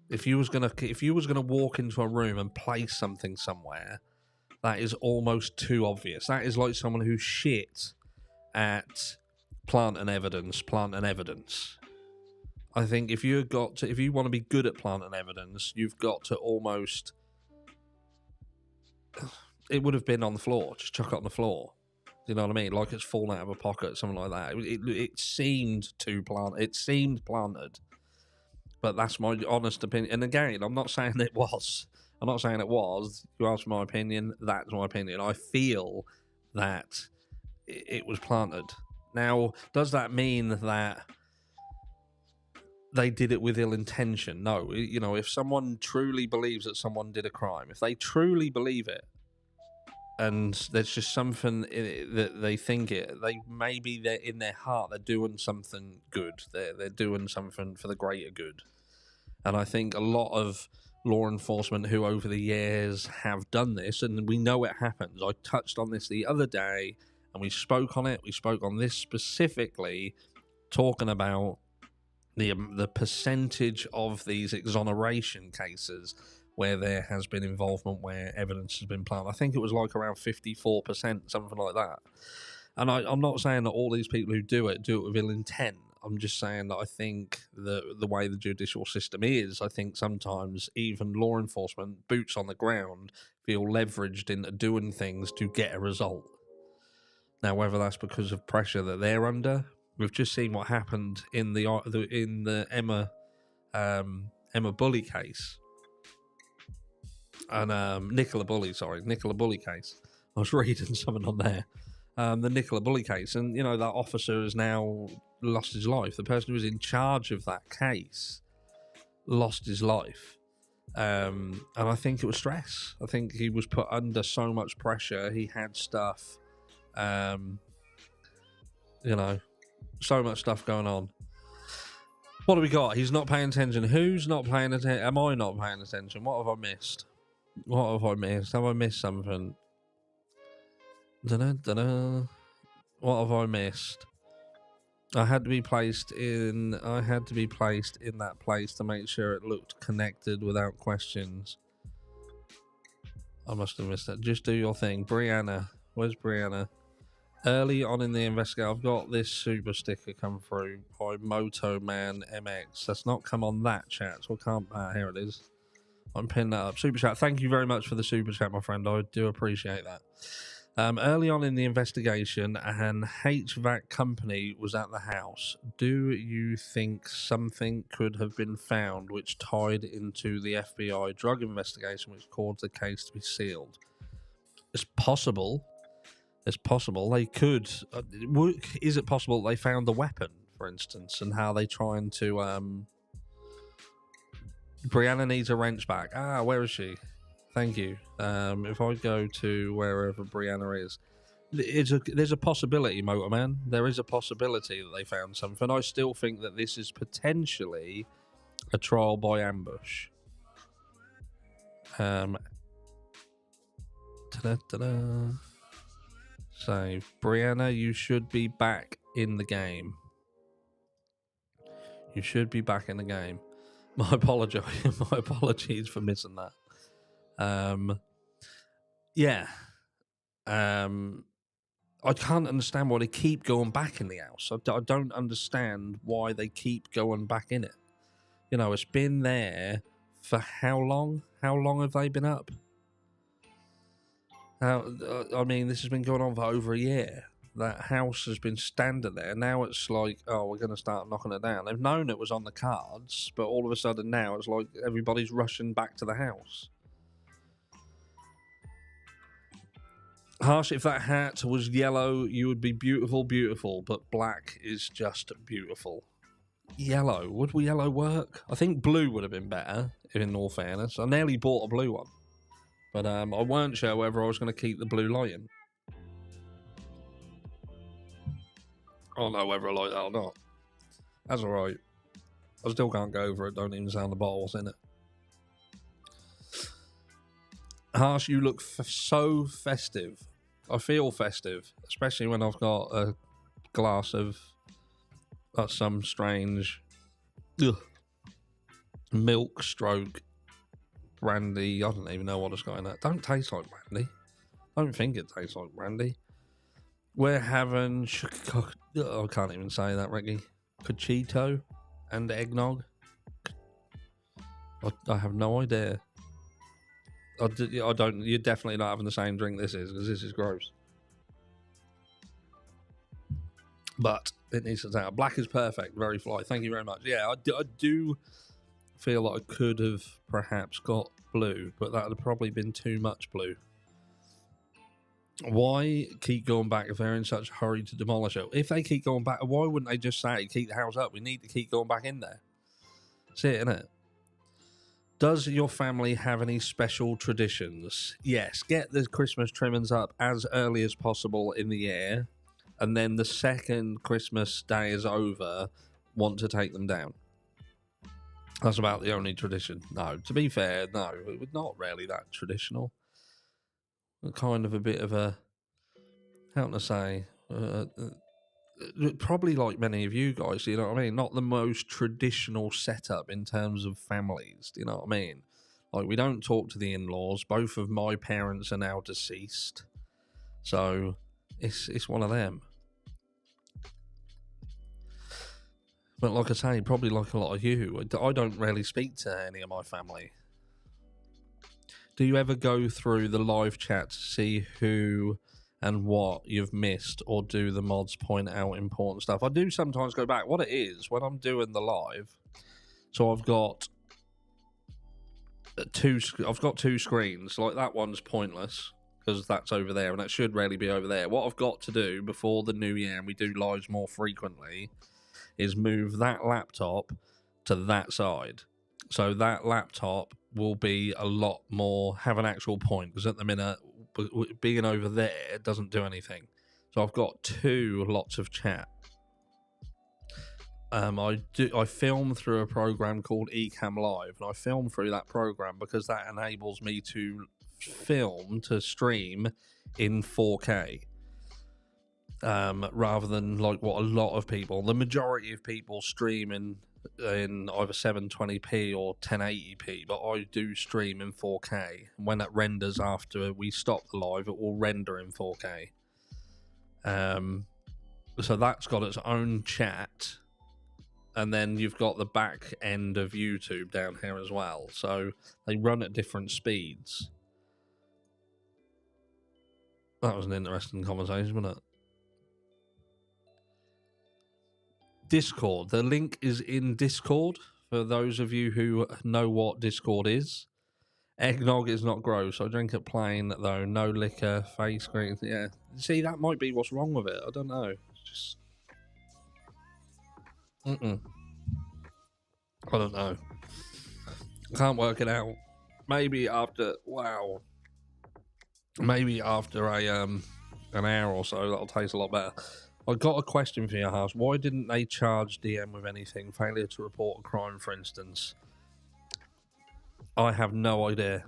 If you was gonna walk into a room and place something somewhere, that is almost too obvious. That is like someone who's shit at planting evidence. I think if you want to be good at planting evidence, you've got to almost. It would have been on the floor. Just chuck it on the floor. You know what I mean? Like it's fallen out of a pocket, something like that. It seemed planted. It seemed planted. But that's my honest opinion. And again, I'm not saying it was. I'm not saying it was. You asked my opinion. That's my opinion. I feel that it was planted. Now, does that mean that they did it with ill intention? No. If someone truly believes that someone did a crime, if they truly believe it, and there's just something in it that they think they're in their heart, they're doing something good. They're doing something for the greater good. And I think a lot of law enforcement who over the years have done this, and we know it happens. I touched on this the other day, and we spoke on it. We spoke on this specifically, talking about the percentage of these exoneration cases where there has been involvement, where evidence has been planted. I think it was like around 54%, something like that. And I'm not saying that all these people who do it with ill intent. I'm just saying that I think the way the judicial system is, I think sometimes even law enforcement, boots on the ground, feel leveraged into doing things to get a result. Now, whether that's because of pressure that they're under, we've just seen what happened in the Emma Bully case, and Nicola Bully case. I was reading something on there. The Nicola Bully case, and that officer has now lost his life. The person who was in charge of that case lost his life, and I think it was stress. I think he was put under so much pressure. He had stuff, so much stuff going on. What do we got? He's not paying attention. Who's not paying attention? Am I not paying attention? What have I missed? Have I missed something? Dunno. What have I missed? I had to be placed in that place to make sure it looked connected without questions. I must have missed that. Just do your thing. Brianna. Where's Brianna? Early on in the investigation, I've got this super sticker come through by Moto Man MX. That's not come on that chat, so I can't. Here it is. I'm pinning that up. Super chat. Thank you very much for the super chat, my friend. I do appreciate that. Early on in the investigation, an HVAC company was at the house. Do you think something could have been found which tied into the FBI drug investigation, which caused the case to be sealed? It's possible. It's possible. They could. Is it possible they found the weapon, for instance, and how they trying to... Brianna needs a wrench back. Where is she? Thank you. If I go to wherever Brianna is, there's a possibility, Motorman. There is a possibility that they found something. I still think that this is potentially a trial by ambush. So, Brianna, you should be back in the game. You should be back in the game. My apologies for missing that. I can't understand why they keep going back in the house. I don't understand why they keep going back in it. It's been there for how long? How long have they been up? This has been going on for over a year. That house has been standing there. Now it's like, we're going to start knocking it down. They've known it was on the cards, but all of a sudden now it's like everybody's rushing back to the house. Harsh, if that hat was yellow, you would be beautiful, beautiful, but black is just beautiful. Yellow. Would yellow work? I think blue would have been better, in all fairness. I nearly bought a blue one, but I weren't sure whether I was going to keep the blue lion. I don't know whether I like that or not. That's alright. I still can't go over it. Don't even sound the bottles in it. Harsh, you look so festive. I feel festive, especially when I've got a glass of some strange milk stroke brandy. I don't even know what it's got in that. Don't taste like brandy. I don't think it tastes like brandy. We're having... I can't even say that, Ricky. Cochito and eggnog. I have no idea. I don't. You're definitely not having the same drink this is, because this is gross. But it needs to sound. Black is perfect. Very fly. Thank you very much. Yeah, I do feel like I could have perhaps got blue, but that would have probably been too much blue. Why keep going back if they're in such a hurry to demolish it? If they keep going back, why wouldn't they just say, keep the house up? We need to keep going back in there. See it, innit? Does your family have any special traditions? Yes, get the Christmas trimmings up as early as possible in the year, and then the second Christmas day is over, want to take them down. That's about the only tradition. No, to be fair, no, it was not really that traditional. Kind of a bit of a, how can I say, probably like many of you guys, you know what I mean? Not the most traditional setup in terms of families, do you know what I mean? Like, we don't talk to the in-laws. Both of my parents are now deceased. So, it's one of them. But like I say, probably like a lot of you, I don't really speak to any of my family. Do you ever go through the live chat to see who and what you've missed, or do the mods point out important stuff? I do sometimes go back. What it is, when I'm doing the live, so I've got two screens. Like, that one's pointless because that's over there, and that should really be over there. What I've got to do before the new year, and we do lives more frequently, is move that laptop to that side. So that laptop will be a lot more, have an actual point, because at the minute, being over there, it doesn't do anything. So I've got two lots of chat. I film through a program called Ecamm Live, and I film through that program because that enables me to stream in 4K. Rather than like what a lot of people, the majority of people stream in either 720p or 1080p, but I do stream in 4K. When it renders after we stop the live, it will render in 4K. So that's got its own chat, and then you've got the back end of YouTube down here as well. So they run at different speeds. That was an interesting conversation, wasn't it? Discord. The link is in Discord for those of you who know what Discord is. Eggnog is not gross. I drink it plain, though. No liquor, face cream. Yeah. See, that might be what's wrong with it. I don't know. Just... I don't know. Can't work it out. Maybe after... Wow. Maybe after an hour or so, that'll taste a lot better. I got a question for your house. Why didn't they charge DM with anything? Failure to report a crime, for I have no idea.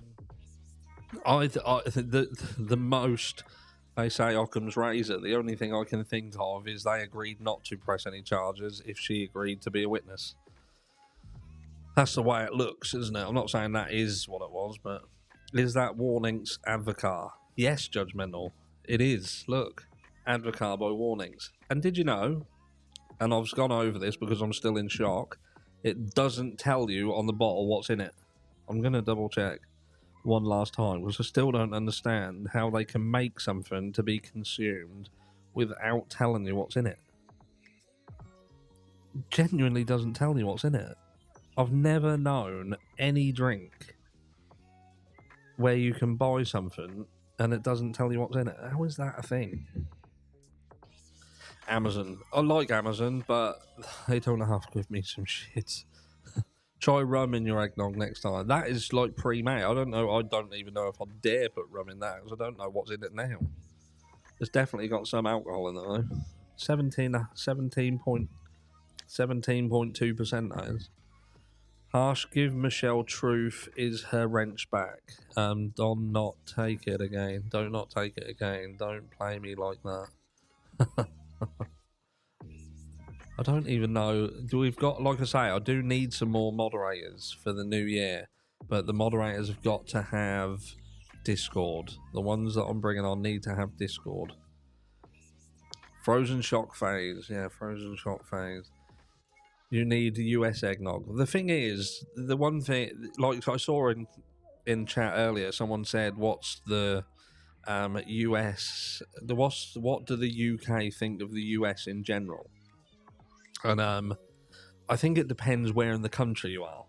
The most they say Occam's razor. The only thing I can think of is they agreed not to press any charges if she agreed to be a witness. That's the way it looks, isn't it? I'm not saying that is what it was, but is that Warnings Advocar? Yes, judgmental. It is. Look. Advocar by Warnings. And did you know, and I've gone over this because I'm still in shock, it doesn't tell you on the bottle what's in it. I'm going to double check one last time because I still don't understand how they can make something to be consumed without telling you what's in it. Genuinely doesn't tell you what's in it. I've never known any drink where you can buy something and it doesn't tell you what's in it. How is that a thing? Amazon. I like Amazon, but they don't have to give me some shit. Try rum in your eggnog next time. That is like pre-made. I don't even know if I dare put rum in that because I don't know what's in it now. It's definitely got some alcohol in it though. 17.2% that is. Harsh, give Michelle truth is her wrench back. Do not take it again. Do not take it again. Don't play me like that. I don't even know. We've got, like I say, I do need some more moderators for the new year, but the moderators have got to have Discord. The ones that I'm bringing on need to have Discord. Frozen shock phase. Yeah, frozen shock phase. You need US eggnog. The thing is, the one thing, like I saw in chat earlier, someone said, what's the US, what do the UK think of the US in general? And I think it depends where in the country you are.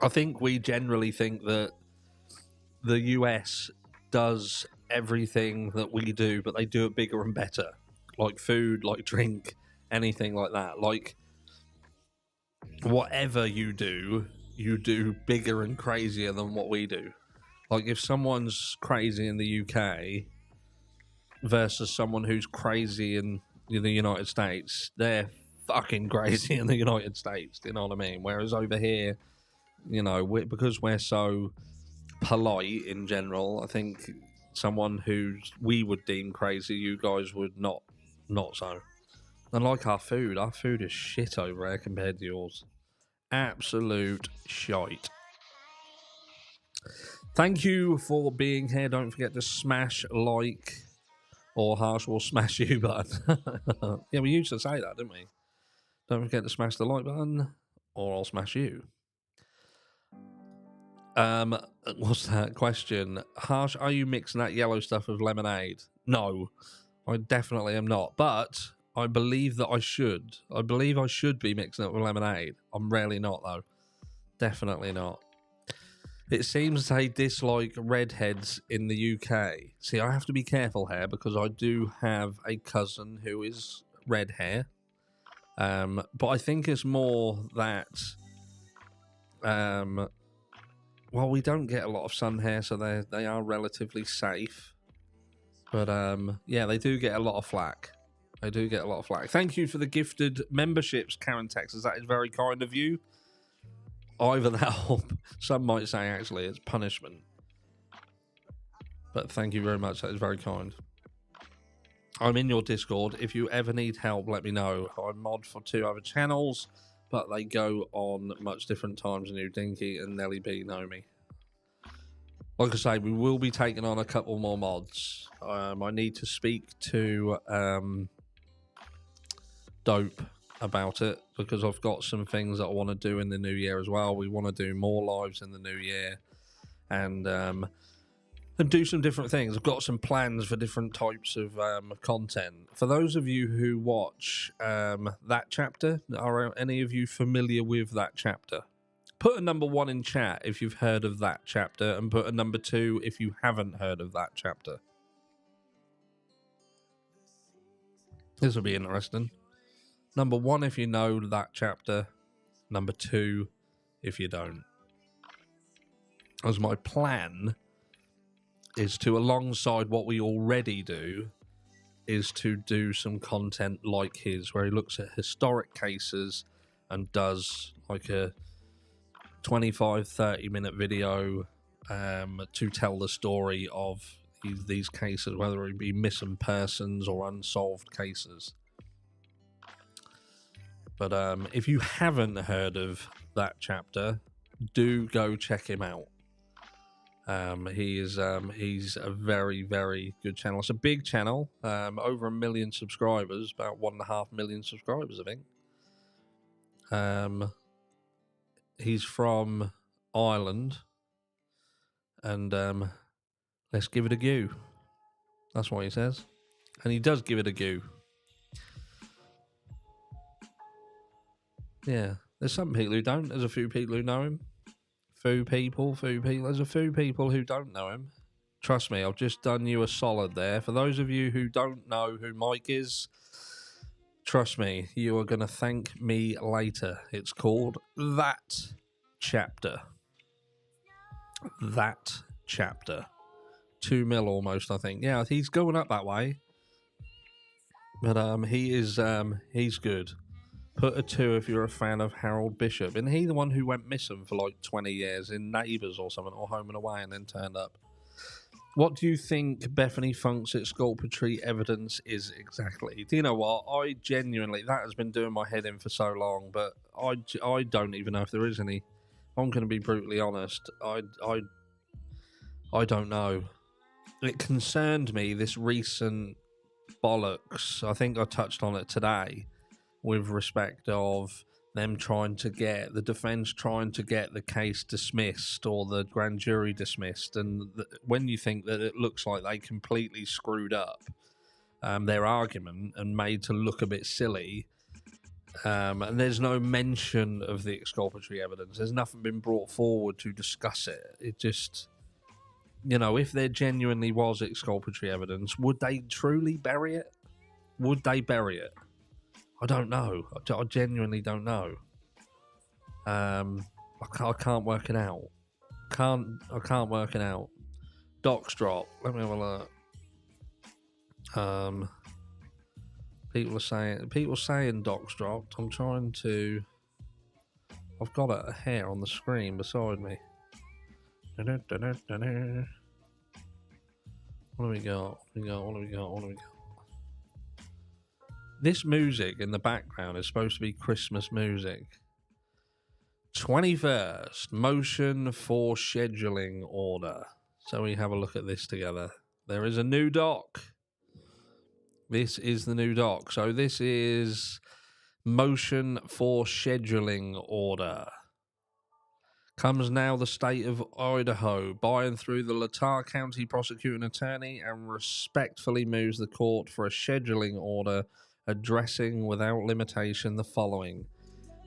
I think we generally think that the US does everything that we do, but they do it bigger and better. Like food, like drink, anything like that. Like, whatever you do bigger and crazier than what we do. Like, if someone's crazy in the UK versus someone who's crazy in the United States, they're fucking crazy in the United States, do you know what I mean? Whereas over here, because we're so polite in general, I think someone who we would deem crazy, you guys would not so. And like our food is shit over here compared to yours. Absolute shite. Thank you for being here. Don't forget to smash like, or Harsh will smash you button. Yeah, we used to say that, didn't we? Don't forget to smash the like button, or I'll smash you. What's that question? Harsh, are you mixing that yellow stuff with lemonade? No, I definitely am not. But I believe that I should. I believe I should be mixing it with lemonade. I'm rarely not, though. Definitely not. It seems they dislike redheads in the UK. See, I have to be careful here because I do have a cousin who is red hair. But I think it's more that well, we don't get a lot of sun here, so they are relatively safe. But yeah, they do get a lot of flack. They do get a lot of flack. Thank you for the gifted memberships, Karen Texas. That is very kind of you. Either that or some might say actually it's punishment. But thank you very much. That is very kind. I'm in your Discord. If you ever need help, let me know. I mod for 2 other channels, but they go on much different times than you. Dinky and Nelly B know me. Like I say, we will be taking on a couple more mods. I need to speak to Dope about it because I've got some things that I want to do in the new year as well. We want to do more lives in the new year and do some different things. I've got some plans for different types of content. For those of you who watch that chapter, are any of you familiar with that chapter? Put a number 1 in chat if you've heard of that chapter, and put a number 2 if you haven't heard of that chapter. This will be interesting. Number 1 if you know that chapter, number 2 if you don't. As my plan is to, alongside what we already do, is to do some content like his, where he looks at historic cases and does like a 25-30 minute video to tell the story of these cases, whether it be missing persons or unsolved cases. But if you haven't heard of that chapter, do go check him out. He's a very, very good channel. It's a big channel, over 1 million subscribers, about 1.5 million subscribers, I think. He's from Ireland, and let's give it a go. That's what he says, and he does give it a go. Yeah, there's some people who don't. There's a few people who know him. Few people. There's a few people who don't know him. Trust me, I've just done you a solid there. For those of you who don't know who Mike is, trust me, you are going to thank me later. It's called That Chapter. That Chapter. 2 mil almost, I think. Yeah, he's going up that way. But he's good. Put a 2 if you're a fan of Harold Bishop. Isn't he the one who went missing for like 20 years in Neighbours or something, or Home and Away, and then turned up? What do you think Bethany Funk's exculpatory evidence is exactly? Do you know what? I genuinely, that has been doing my head in for so long, but I don't even know if there is any. I'm going to be brutally honest. I don't know. It concerned me, this recent bollocks. I think I touched on it today, with respect of them trying to get, the defence trying to get the case dismissed or the grand jury dismissed. And when you think that it looks like they completely screwed up their argument and made to look a bit silly, and there's no mention of the exculpatory evidence, there's nothing been brought forward to discuss it. It just, you know, if there genuinely was exculpatory evidence, would they truly bury it? Would they bury it? I don't know. I genuinely don't know. I can't work it out. I can't work it out. Docs drop. Let me have a look. People saying docs dropped. I'm trying to. I've got it here on the screen beside me. What do we got? What do we got? This music in the background is supposed to be Christmas music. 21st, motion for scheduling order. So we have a look at this together. There is a new doc. This is the new doc. So this is motion for scheduling order. Comes now the state of Idaho, by and through the Latah County prosecuting attorney, and respectfully moves the court for a scheduling order addressing without limitation the following.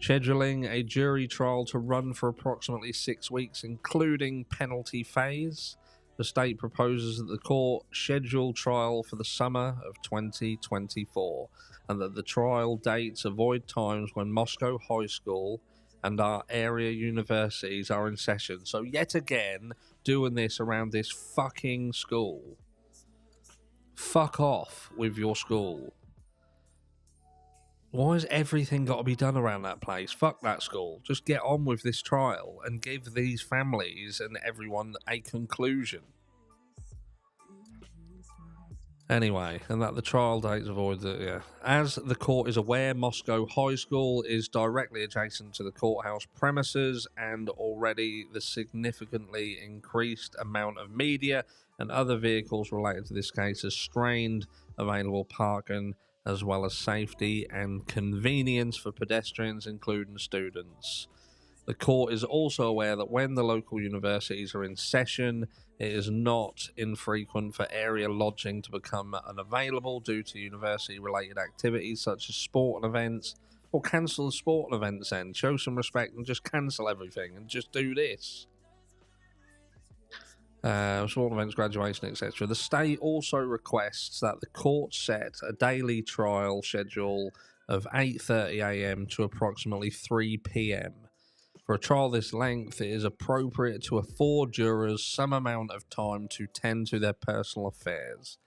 Scheduling a jury trial to run for approximately 6 weeks, including penalty phase. The state proposes that the court schedule trial for the summer of 2024, and that the trial dates avoid times when Moscow High School and our area universities are in session. So yet again, doing this around this fucking school. Fuck off with your school. Why has everything got to be done around that place? Fuck that school. Just get on with this trial and give these families and everyone a conclusion. Anyway, and that the trial dates avoid the... Yeah. As the court is aware, Moscow High School is directly adjacent to the courthouse premises, and already the significantly increased amount of media and other vehicles related to this case has strained available parking, as well as safety and convenience for pedestrians, including students. The court is also aware that when the local universities are in session, it is not infrequent for area lodging to become unavailable due to university-related activities such as sporting events, or cancel the sporting events then. Show some respect and just cancel everything and just do this. Sporting events, graduation, etc. The state also requests that the court set a daily trial schedule of 8:30 a.m. to approximately 3 p.m. For a trial this length, it is appropriate to afford jurors some amount of time to tend to their personal affairs.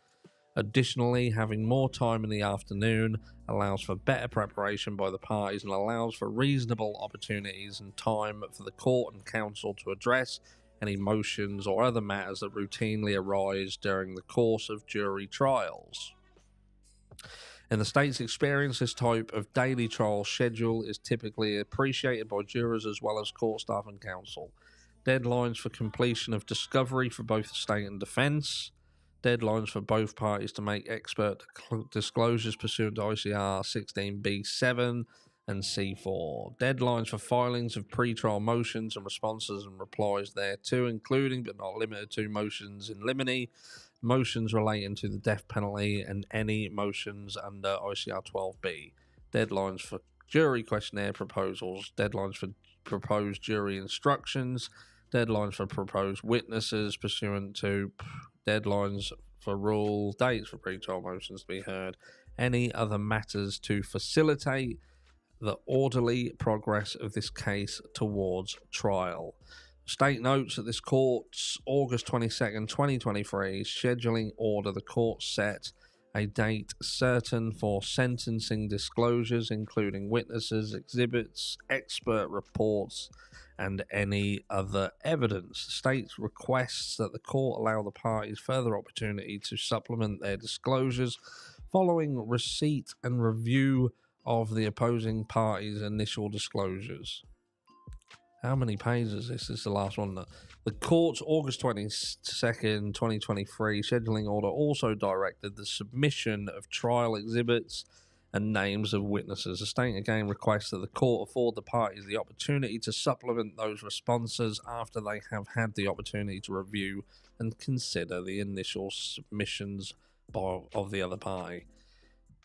Additionally, having more time in the afternoon allows for better preparation by the parties and allows for reasonable opportunities and time for the court and counsel to address any motions or other matters that routinely arise during the course of jury trials. In the state's experience, this type of daily trial schedule is typically appreciated by jurors as well as court staff and counsel. Deadlines for completion of discovery for both the state and defense. Deadlines for both parties to make expert disclosures pursuant to ICR 16B7 and C4. Deadlines for filings of pre-trial motions and responses and replies thereto, including but not limited to motions in limine, motions relating to the death penalty, and any motions under ICR 12B. Deadlines for jury questionnaire proposals. Deadlines for proposed jury instructions. Deadlines for proposed witnesses pursuant to deadlines for rule, dates for pre-trial motions to be heard, any other matters to facilitate the orderly progress of this case towards trial. State notes that this court's August 22nd, 2023 scheduling order, the court set a date certain for sentencing disclosures, including witnesses, exhibits, expert reports, and any other evidence. The state requests that the court allow the parties further opportunity to supplement their disclosures following receipt and review of the opposing parties' initial disclosures. How many pages? This is the last one. The court's August 22nd, 2023 scheduling order also directed the submission of trial exhibits and names of witnesses. The state again requests that the court afford the parties the opportunity to supplement those responses after they have had the opportunity to review and consider the initial submissions of the other party.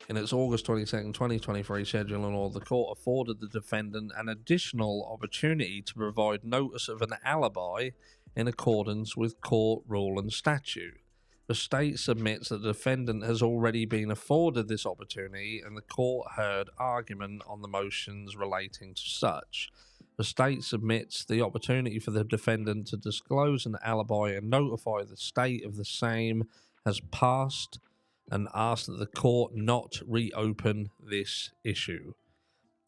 In its August 22nd, 2023 scheduling order, the court afforded the defendant an additional opportunity to provide notice of an alibi in accordance with court rule and statute. The state submits that the defendant has already been afforded this opportunity, and the court heard argument on the motions relating to such. The state submits the opportunity for the defendant to disclose an alibi and notify the state of the same has passed, and asked that the court not reopen this issue.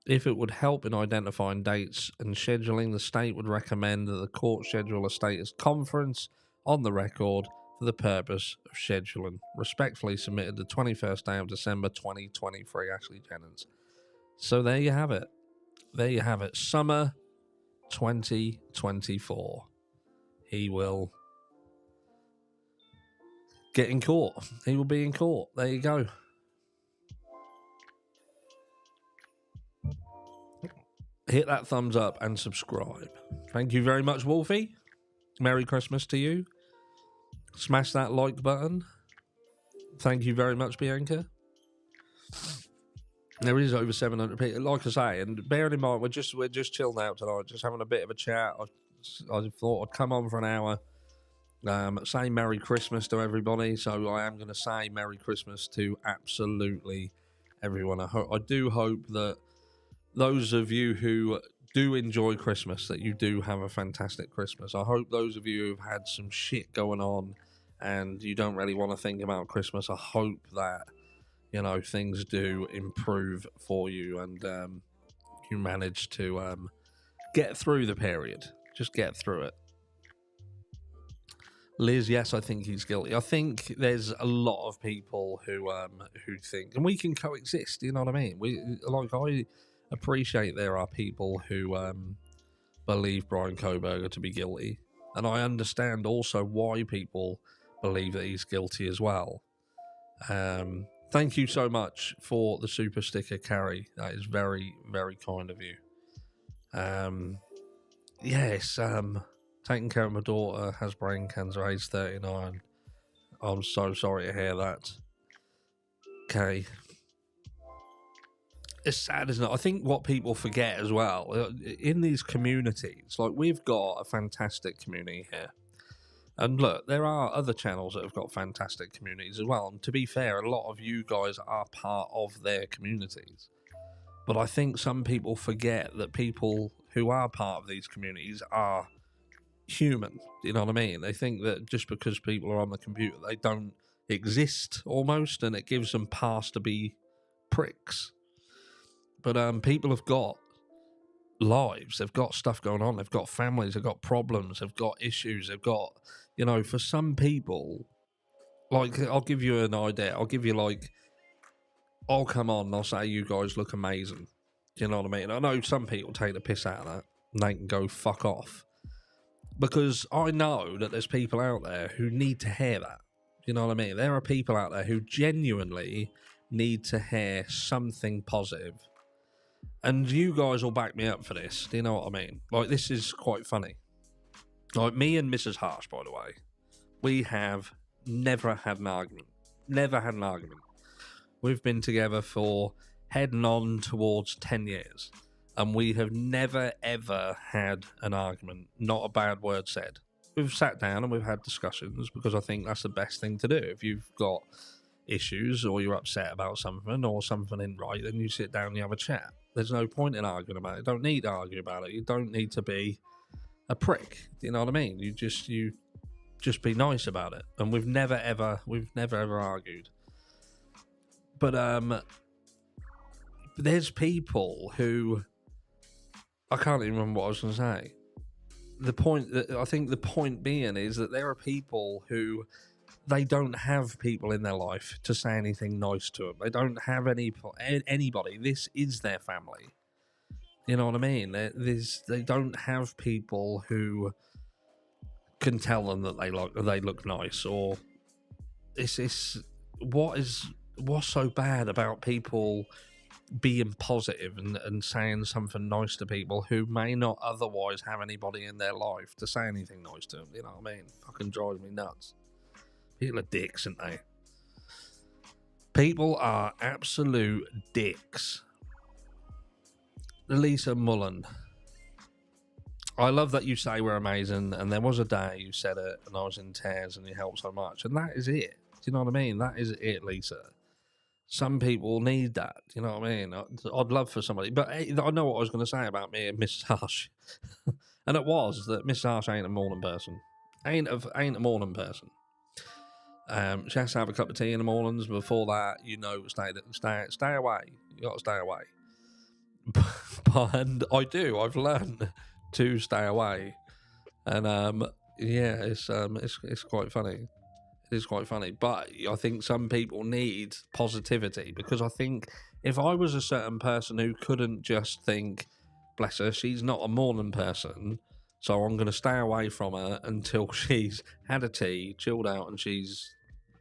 If it would help in identifying dates and scheduling, the state would recommend that the court schedule a status conference on the record for the purpose of scheduling. Respectfully submitted the 21st day of December 2023, Ashley Jennings. So there you have it. There you have it. Summer 2024. He will get in court. He will be in court. There you go. Hit that thumbs up and subscribe. Thank you very much, Wolfie. Merry Christmas to you. Smash that like button. Thank you very much, Bianca. There is over 700 people. Like I say, and bearing in mind, we're just chilling out tonight, just having a bit of a chat. I thought I'd come on for an hour, say Merry Christmas to everybody. So I am going to say Merry Christmas to absolutely everyone. I do hope that those of you who do enjoy Christmas, that you do have a fantastic Christmas. I hope those of you who've had some shit going on and you don't really want to think about Christmas, I hope that, you know, things do improve for you and you manage to get through the period. Just get through it. Liz, yes, I think he's guilty. I think there's a lot of people who think, and we can coexist. You know what I mean? I appreciate there are people who believe Brian Koberger to be guilty, and I understand also why people believe that he's guilty as well. Thank you so much for the super sticker, Carrie. That is very, very kind of you. Yes, taking care of my daughter, has brain cancer, age 39. I'm so sorry to hear that. Okay. It's sad, isn't it? I think what people forget as well, in these communities, like we've got a fantastic community here. And look, there are other channels that have got fantastic communities as well. And to be fair, a lot of you guys are part of their communities. But I think some people forget that people who are part of these communities are human. You know what I mean? They think that just because people are on the computer, they don't exist almost, and it gives them pass to be pricks. But people have got lives, they've got stuff going on, they've got families, they've got problems, they've got issues, they've got, you know, for some people, like, I'll give you an idea. I'll give you, like, I'll come on and I'll say, you guys look amazing. Do you know what I mean? I know some people take the piss out of that and they can go fuck off. Because I know that there's people out there who need to hear that. You know what I mean? There are people out there who genuinely need to hear something positive. And you guys will back me up for this. Do you know what I mean? Like, this is quite funny. Like, me and Mrs. Harsh, by the way, we have never had an argument. Never had an argument. We've been together for heading on towards 10 years. And we have never, ever had an argument. Not a bad word said. We've sat down and we've had discussions because I think that's the best thing to do. If you've got issues or you're upset about something or something ain't right, then you sit down and you have a chat. There's no point in arguing about it. You don't need to argue about it. You don't need to be a prick. Do you know what I mean? You just be nice about it. And we've never ever argued. But there's people who, I can't even remember what I was going to say. I think the point being is that there are people who, they don't have people in their life to say anything nice to them. They don't have anybody. This is their family. You know what I mean? They don't have people who can tell them that they look nice, or what's so bad about people being positive and saying something nice to people who may not otherwise have anybody in their life to say anything nice to them. You know what I mean? Fucking drives me nuts. People are dicks, aren't they? People are absolute dicks. Lisa Mullen. I love that you say we're amazing, and there was a day you said it, and I was in tears, and you helped so much, and that is it. Do you know what I mean? That is it, Lisa. Some people need that. Do you know what I mean? I'd love for somebody, but I know what I was going to say about me and Mrs. Harsh, and it was that Mrs. Harsh ain't a morning person. Ain't a morning person. She has to have a cup of tea in the mornings. Before that, you know, stay away. You got to stay away. And I do. I've learned to stay away, and yeah, it's quite funny. It is quite funny, but I think some people need positivity, because I think if I was a certain person who couldn't just think bless her, she's not a morning person, so I'm going to stay away from her until she's had a tea, chilled out, and she's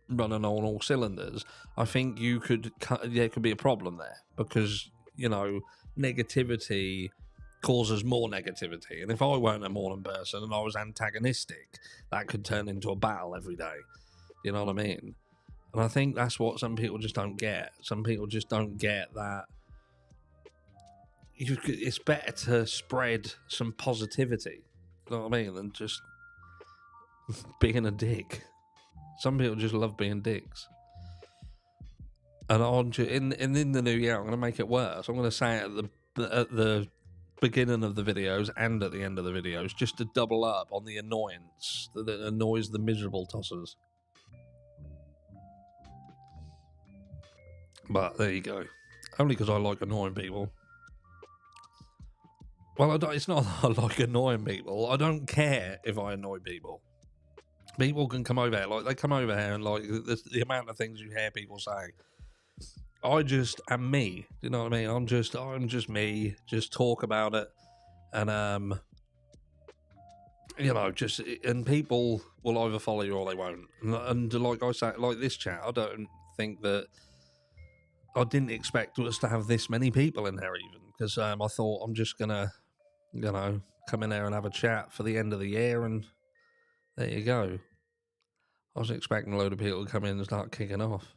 running on all cylinders. I think there could be a problem there, because, you know, negativity causes more negativity. And if I weren't a morning person and I was antagonistic, that could turn into a battle every day. You know what I mean? And I think that's what some people just don't get. Some people just don't get that it's better to spread some positivity, you know what I mean, than just being a dick. Some people just love being dicks. And in the new year, I'm going to make it worse. I'm going to say it at the beginning of the videos and at the end of the videos, just to double up on the annoyance that annoys the miserable tossers. But there you go. Only because I like annoying people. Well, it's not that I like annoying people. I don't care if I annoy people. People can come over here, like they come over here and like the amount of things you hear people say. I just am me. You know what I mean? I'm just me. Just talk about it, and you know, and people will either follow you or they won't. And like I say, like this chat, I don't think that I didn't expect us to have this many people in there even, because I thought I'm just gonna, you know, come in there and have a chat for the end of the year, and there you go. I was expecting a load of people to come in and start kicking off.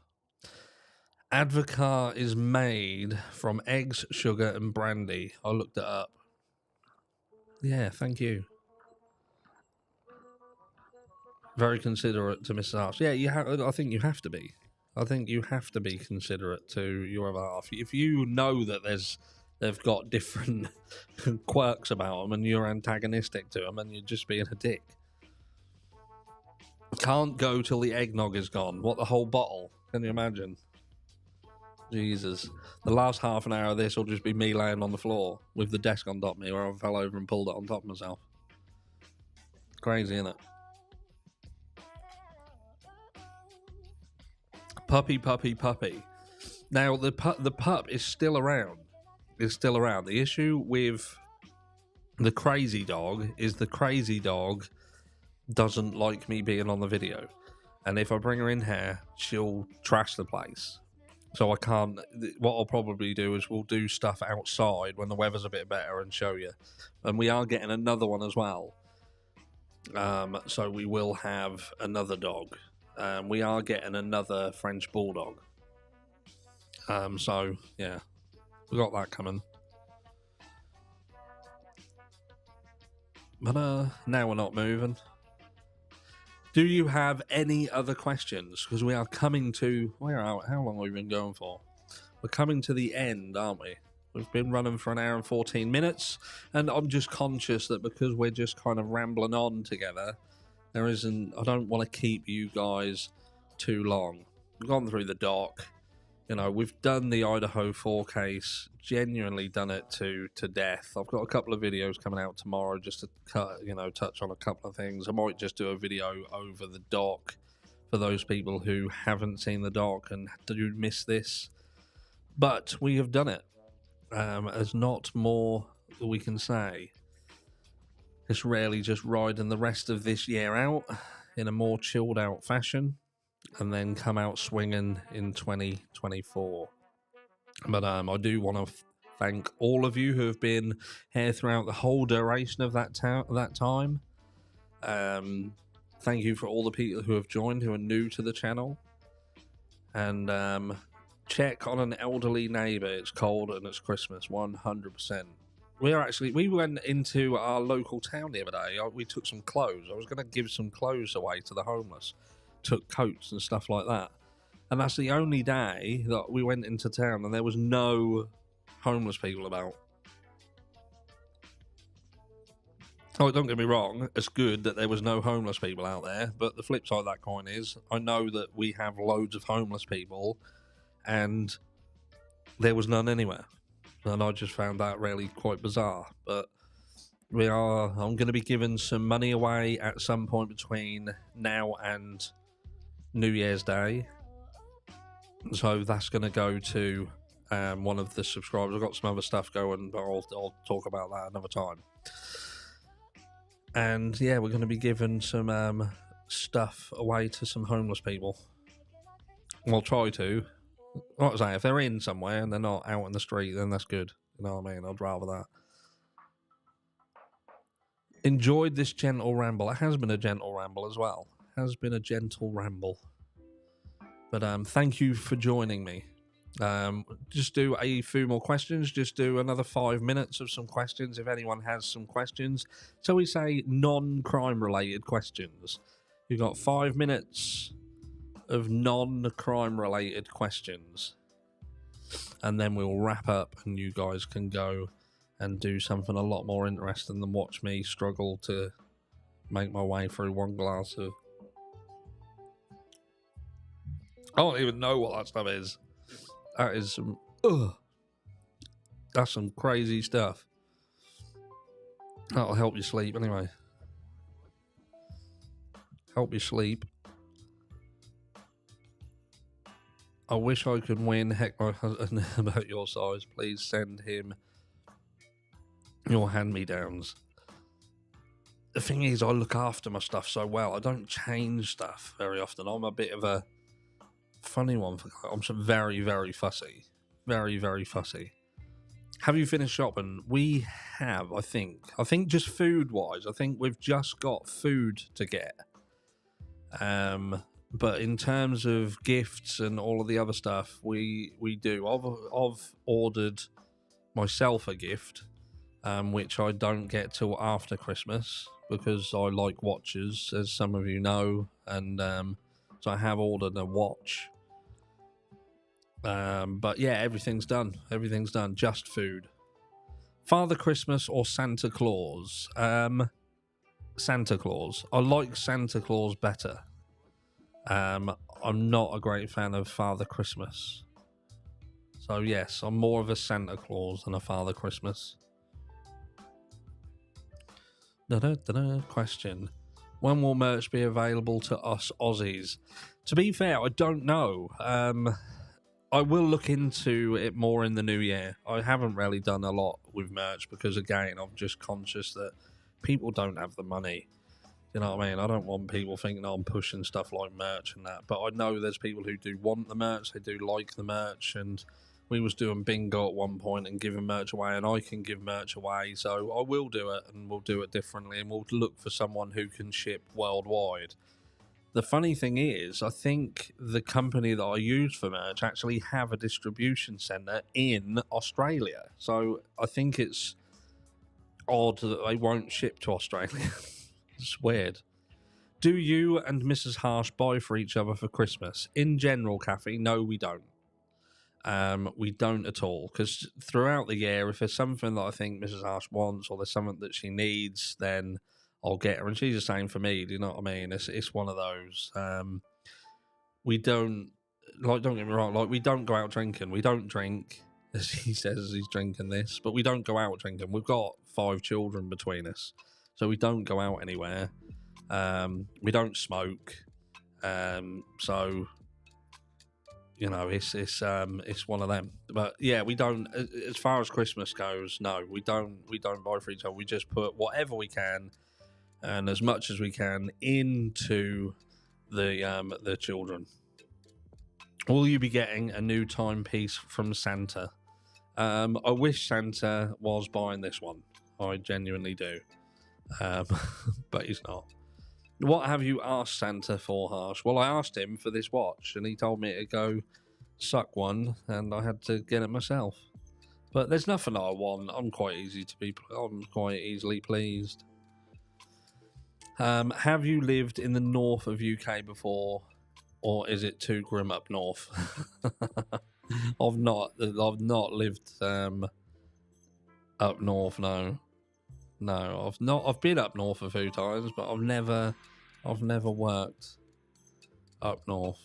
Advocaat is made from eggs, sugar, and brandy. I looked it up. Yeah, thank you. Very considerate to Mrs. Arse. Yeah, I think you have to be. I think you have to be considerate to your other half. If you know that they've got different quirks about them and you're antagonistic to them and you're just being a dick. Can't go till the eggnog is gone. What, the whole bottle? Can you imagine? Jesus. The last half an hour of this will just be me laying on the floor with the desk on top of me where I fell over and pulled it on top of myself. Crazy, isn't it? Puppy, puppy, puppy. Now, the pup is still around. It's still around. The issue with the crazy dog is the crazy dog doesn't like me being on the video. And if I bring her in here, she'll trash the place. So I can't. What I'll probably do is we'll do stuff outside when the weather's a bit better and show you. And we are getting another one as well. So we will have another dog. We are getting another French bulldog. So yeah, we got that coming. But now we're not moving. Do you have any other questions? Because we are coming to... How long have we been going for? We're coming to the end, aren't we? We've been running for an hour and 14 minutes, and I'm just conscious that because we're just kind of rambling on together, I don't want to keep you guys too long. We've gone through the doc. You know, we've done the Idaho 4 case, genuinely done it to death. I've got a couple of videos coming out tomorrow just to touch on a couple of things. I might just do a video over the doc for those people who haven't seen the doc and do miss this. But we have done it. There's not more that we can say. It's really just riding the rest of this year out in a more chilled out fashion, and then come out swinging in 2024. But I do want to thank all of you who have been here throughout the whole duration of that time. Thank you for all the people who have joined who are new to the channel. And check on an elderly neighbour. It's cold and it's Christmas, 100%. We went into our local town the other day. We took some clothes. I was going to give some clothes away to the homeless. Took coats and stuff like that. And that's the only day that we went into town and there was no homeless people about. Oh, don't get me wrong, it's good that there was no homeless people out there, but the flip side of that coin is, I know that we have loads of homeless people and there was none anywhere. And I just found that really quite bizarre. But I'm going to be giving some money away at some point between now and New Year's Day. So that's going to go to one of the subscribers. I've got some other stuff going, but I'll talk about that another time. And yeah, we're going to be giving some stuff away to some homeless people. We'll try to. Like I say, if they're in somewhere and they're not out in the street, then that's good. You know what I mean? I'd rather that. Enjoyed this gentle ramble. It has been a gentle ramble as well. Has been a gentle ramble. But thank you for joining me. Just do a few more questions. Just do another 5 minutes of some questions if anyone has some questions. So we say non-crime related questions. You've got 5 minutes of non-crime related questions. And then we'll wrap up and you guys can go and do something a lot more interesting than watch me struggle to make my way through one glass of... I don't even know what that stuff is. That is some... That's some crazy stuff. That'll help you sleep anyway. Help you sleep. I wish I could win. Heck, my husband about your size. Please send him your hand-me-downs. The thing is, I look after my stuff so well. I don't change stuff very often. I'm a bit of a funny one. I'm so very, very fussy. Very, very fussy. Have you finished shopping? We have, I think. I think just food-wise. I think we've just got food to get. But in terms of gifts and all of the other stuff, we do. I've ordered myself a gift, which I don't get till after Christmas because I like watches, as some of you know, and so I have ordered a watch. But yeah, everything's done. Everything's done. Just food. Father Christmas or Santa Claus? Santa Claus. I like Santa Claus better. I'm not a great fan of Father Christmas. So yes, I'm more of a Santa Claus than a Father Christmas. Question. When will merch be available to us Aussies? To be fair, I don't know. I will look into it more in the new year. I haven't really done a lot with merch because, again, I'm just conscious that people don't have the money. You know what I mean? I don't want people thinking I'm pushing stuff like merch and that. But I know there's people who do want the merch. They do like the merch. And we was doing bingo at one point and giving merch away. And I can give merch away. So I will do it, and we'll do it differently. And we'll look for someone who can ship worldwide. The funny thing is, I think the company that I use for merch actually have a distribution centre in Australia. So I think it's odd that they won't ship to Australia. It's weird. Do you and Mrs. Harsh buy for each other for Christmas? In general, Kathy, no, we don't. We don't at all. Because throughout the year, if there's something that I think Mrs. Harsh wants or there's something that she needs, then I'll get her. And she's the same for me, do you know what I mean? It's one of those. We don't, like, don't get me wrong, like, we don't go out drinking. We don't drink, as he says as he's drinking this, but we don't go out drinking. We've got 5 children between us. So we don't go out anywhere. We don't smoke. So you know, it's one of them. But yeah, we don't. As far as Christmas goes, no, we don't buy for each other. We just put whatever we can and as much as we can into the children. Will you be getting a new timepiece from Santa? I wish Santa was buying this one. I genuinely do. But he's not. What have you asked Santa for, Harsh? Well, I asked him for this watch, and he told me to go suck one, and I had to get it myself. But there's nothing I want. I'm quite easily pleased. Have you lived in the north of UK before, or is it too grim up north? I've not lived up north. No, I've not. I've been up north a few times, but I've never worked up north.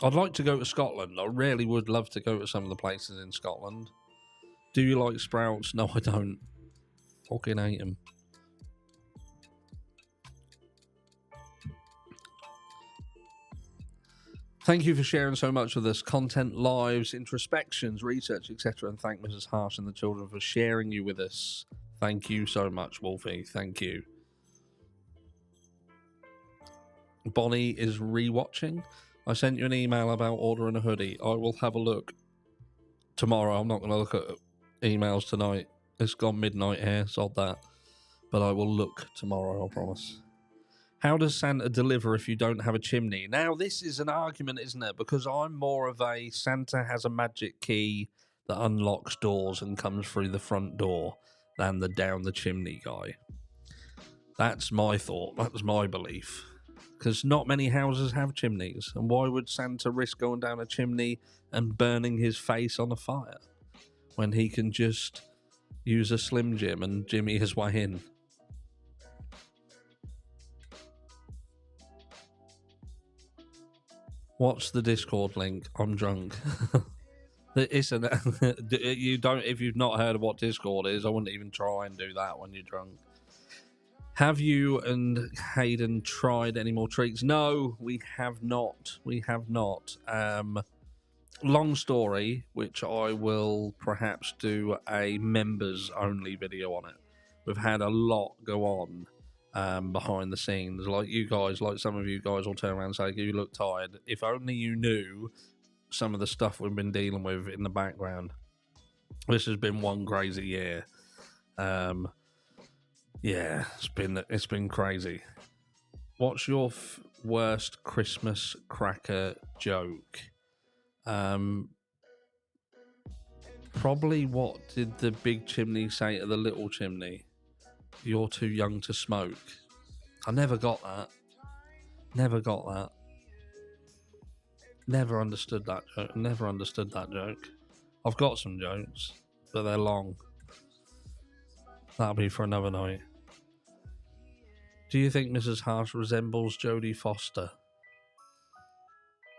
I'd like to go to Scotland. I really would love to go to some of the places in Scotland. Do you like sprouts? No, I don't. Fucking hate them. Thank you for sharing so much of this content, lives, introspections, research, etc. And thank Mrs. Harsh and the children for sharing you with us. Thank you so much, Wolfie. Thank you. Bonnie is rewatching. I sent you an email about ordering a hoodie. I will have a look tomorrow. I'm not going to look at emails tonight. It's gone midnight here, sod that. But I will look tomorrow, I promise. How does Santa deliver if you don't have a chimney? Now, this is an argument, isn't it? Because I'm more of a Santa has a magic key that unlocks doors and comes through the front door than the down the chimney guy. That's my thought. That's my belief. Because not many houses have chimneys. And why would Santa risk going down a chimney and burning his face on a fire when he can just use a Slim Jim and jimmy his way in? What's the Discord link? I'm drunk. If you've not heard of what Discord is, I wouldn't even try and do that when you're drunk. Have you and Hayden tried any more treats? No, we have not. We have not. Long story, which I will perhaps do a members only video on it. We've had a lot go on behind the scenes. Like you guys, like some of you guys will turn around and say, you look tired. If only you knew some of the stuff we've been dealing with in the background. This has been one crazy year. Yeah, it's been crazy. What's your worst Christmas cracker joke? Probably what did the big chimney say to the little chimney? You're too young to smoke. I never got that. Never understood that joke. I've got some jokes, but they're long. That'll be for another night. Do you think Mrs. Harsh resembles Jodie Foster?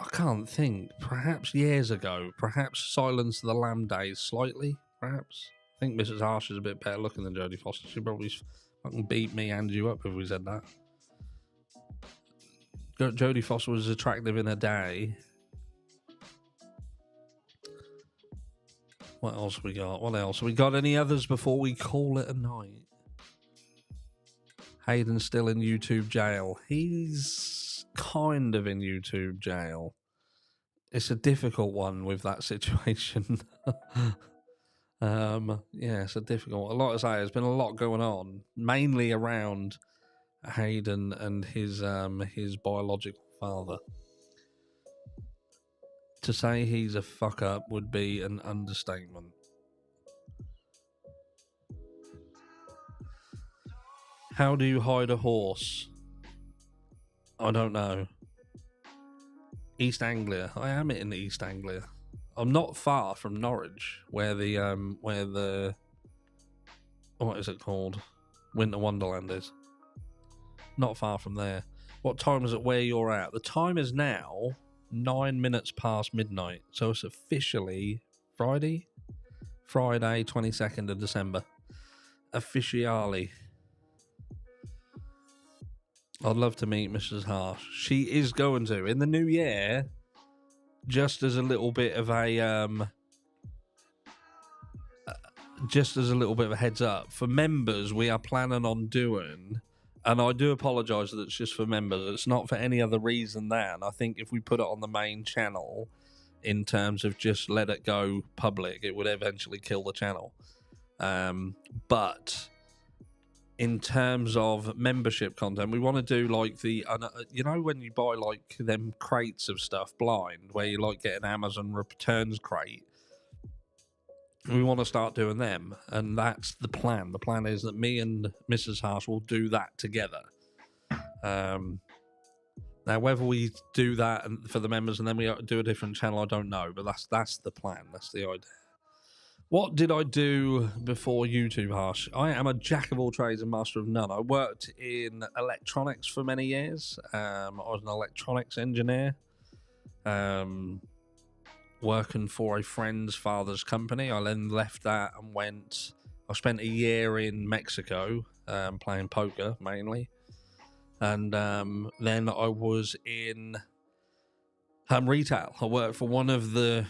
I can't think. Perhaps years ago. Perhaps Silence of the Lamb days, slightly. Perhaps. I think Mrs. Harsh is a bit better looking than Jodie Foster. She'd probably fucking beat me and you up if we said that. Jodie Foster was attractive in her day. What else we got? We got any others before we call it a night? Hayden's still in YouTube jail. He's kind of in YouTube jail. It's a difficult one with that situation. Yeah, it's a difficult one. Like I say, there's been a lot going on, mainly around Hayden and his biological father. To say he's a fuck up would be an understatement. How do you hide a horse? I don't know. East Anglia. I am in East Anglia. I'm not far from Norwich, where the what is it called? Winter Wonderland is. Not far from there. What time is it where you're at? The time is now 9 minutes past midnight. So it's officially Friday, 22nd of December. Officially. I'd love to meet Mrs. Harsh. She is going to in the new year. Just as a little bit of a heads up for members, we are planning on doing, and I do apologise that it's just for members. It's not for any other reason than I think if we put it on the main channel, in terms of just let it go public, it would eventually kill the channel. But in terms of membership content, we want to do like when you buy like them crates of stuff blind, where you like get an Amazon returns crate. We want to start doing them, and that's the plan. The plan is that me and Mrs. Harsh will do that together. Now, whether we do that for the members and then we do a different channel, I don't know, but that's the plan. That's the idea. What did I do before YouTube, Harsh? I am a jack of all trades and master of none. I worked in electronics for many years. I was an electronics engineer, working for a friend's father's company. I then left that and I spent a year in Mexico, playing poker mainly. And then I was in retail. I work for one of the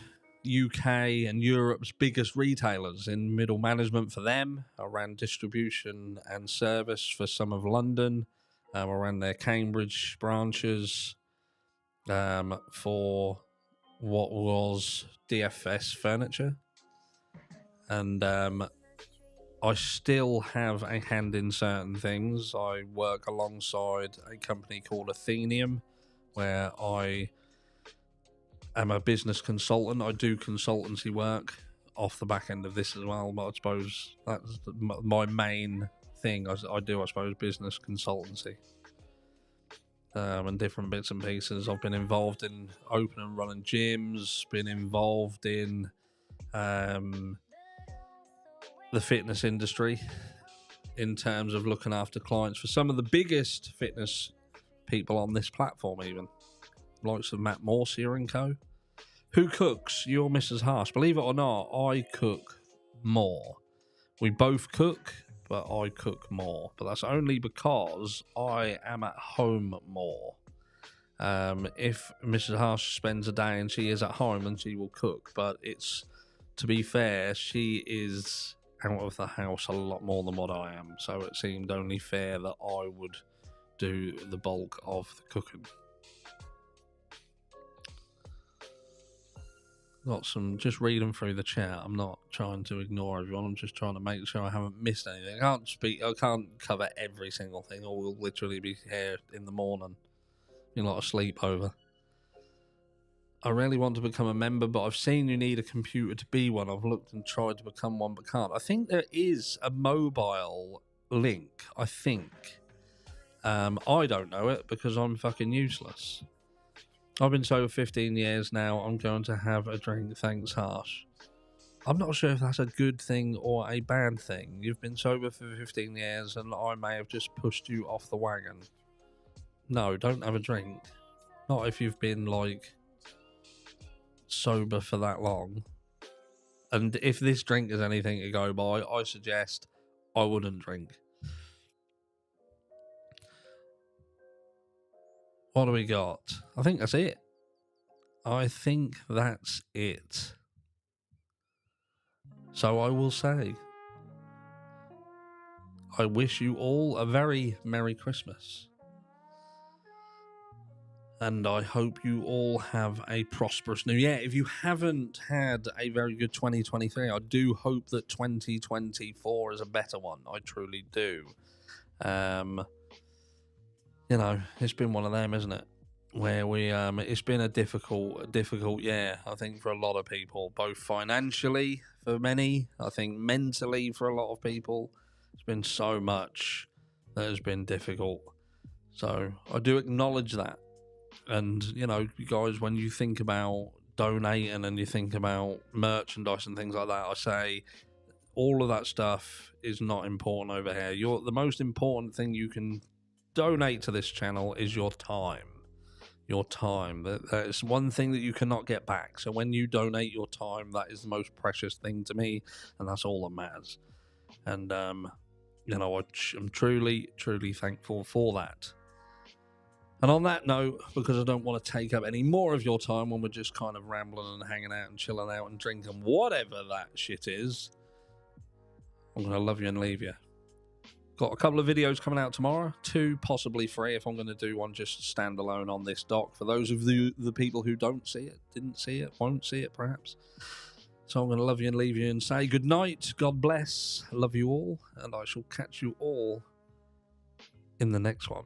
UK and Europe's biggest retailers in middle management for them. I ran distribution and service for some of London. I ran their Cambridge branches for what was DFS Furniture. And I still have a hand in certain things. I work alongside a company called Athenium, where I am a business consultant. I do consultancy work off the back end of this as well, but I suppose that's my main thing. I do, I suppose, business consultancy and different bits and pieces. I've been involved in opening and running gyms, been involved in the fitness industry in terms of looking after clients for some of the biggest fitness people on this platform, even likes of Matt Morsier and co. Who cooks? You're Mrs. Harsh. Believe it or not, I cook more. We both cook, but I cook more. But that's only because I am at home more. If Mrs. Harsh spends a day and she is at home, then she will cook. But it's, to be fair, she is out of the house a lot more than what I am. So it seemed only fair that I would do the bulk of the cooking. Got some, just reading through the chat. I'm not trying to ignore everyone. I'm just trying to make sure I haven't missed anything. I can't cover every single thing, or we'll literally be here in the morning. Be like a sleepover. I really want to become a member, but I've seen you need a computer to be one. I've looked and tried to become one, but can't. I think there is a mobile link. I think. I don't know it because I'm fucking useless. I've been sober 15 years now. I'm going to have a drink. Thanks, Harsh. I'm not sure if that's a good thing or a bad thing. You've been sober for 15 years and I may have just pushed you off the wagon. No, don't have a drink. Not if you've been, like, sober for that long. And if this drink is anything to go by, I suggest I wouldn't drink. What do we got? I think that's it. So I will say, I wish you all a very Merry Christmas. And I hope you all have a prosperous New Year. If you haven't had a very good 2023, I do hope that 2024 is a better one. I truly do. It's been one of them, isn't it? Where it's been a difficult year, I think, for a lot of people, both financially for many, I think mentally for a lot of people. It's been so much that has been difficult. So I do acknowledge that. And, you guys, when you think about donating and you think about merchandise and things like that, I say all of that stuff is not important over here. The most important thing you can donate to this channel is your time. Your time. That is one thing that you cannot get back. So when you donate your time, that is the most precious thing to me, and that's all that matters. And, I'm truly, truly thankful for that. And on that note, because I don't want to take up any more of your time when we're just kind of rambling and hanging out and chilling out and drinking whatever that shit is, I'm going to love you and leave you. Got a couple of videos coming out tomorrow, 2, possibly 3, if I'm going to do one just standalone on this doc. For those of the people who don't see it, didn't see it, won't see it perhaps. So I'm going to love you and leave you and say good night, God bless, love you all, and I shall catch you all in the next one.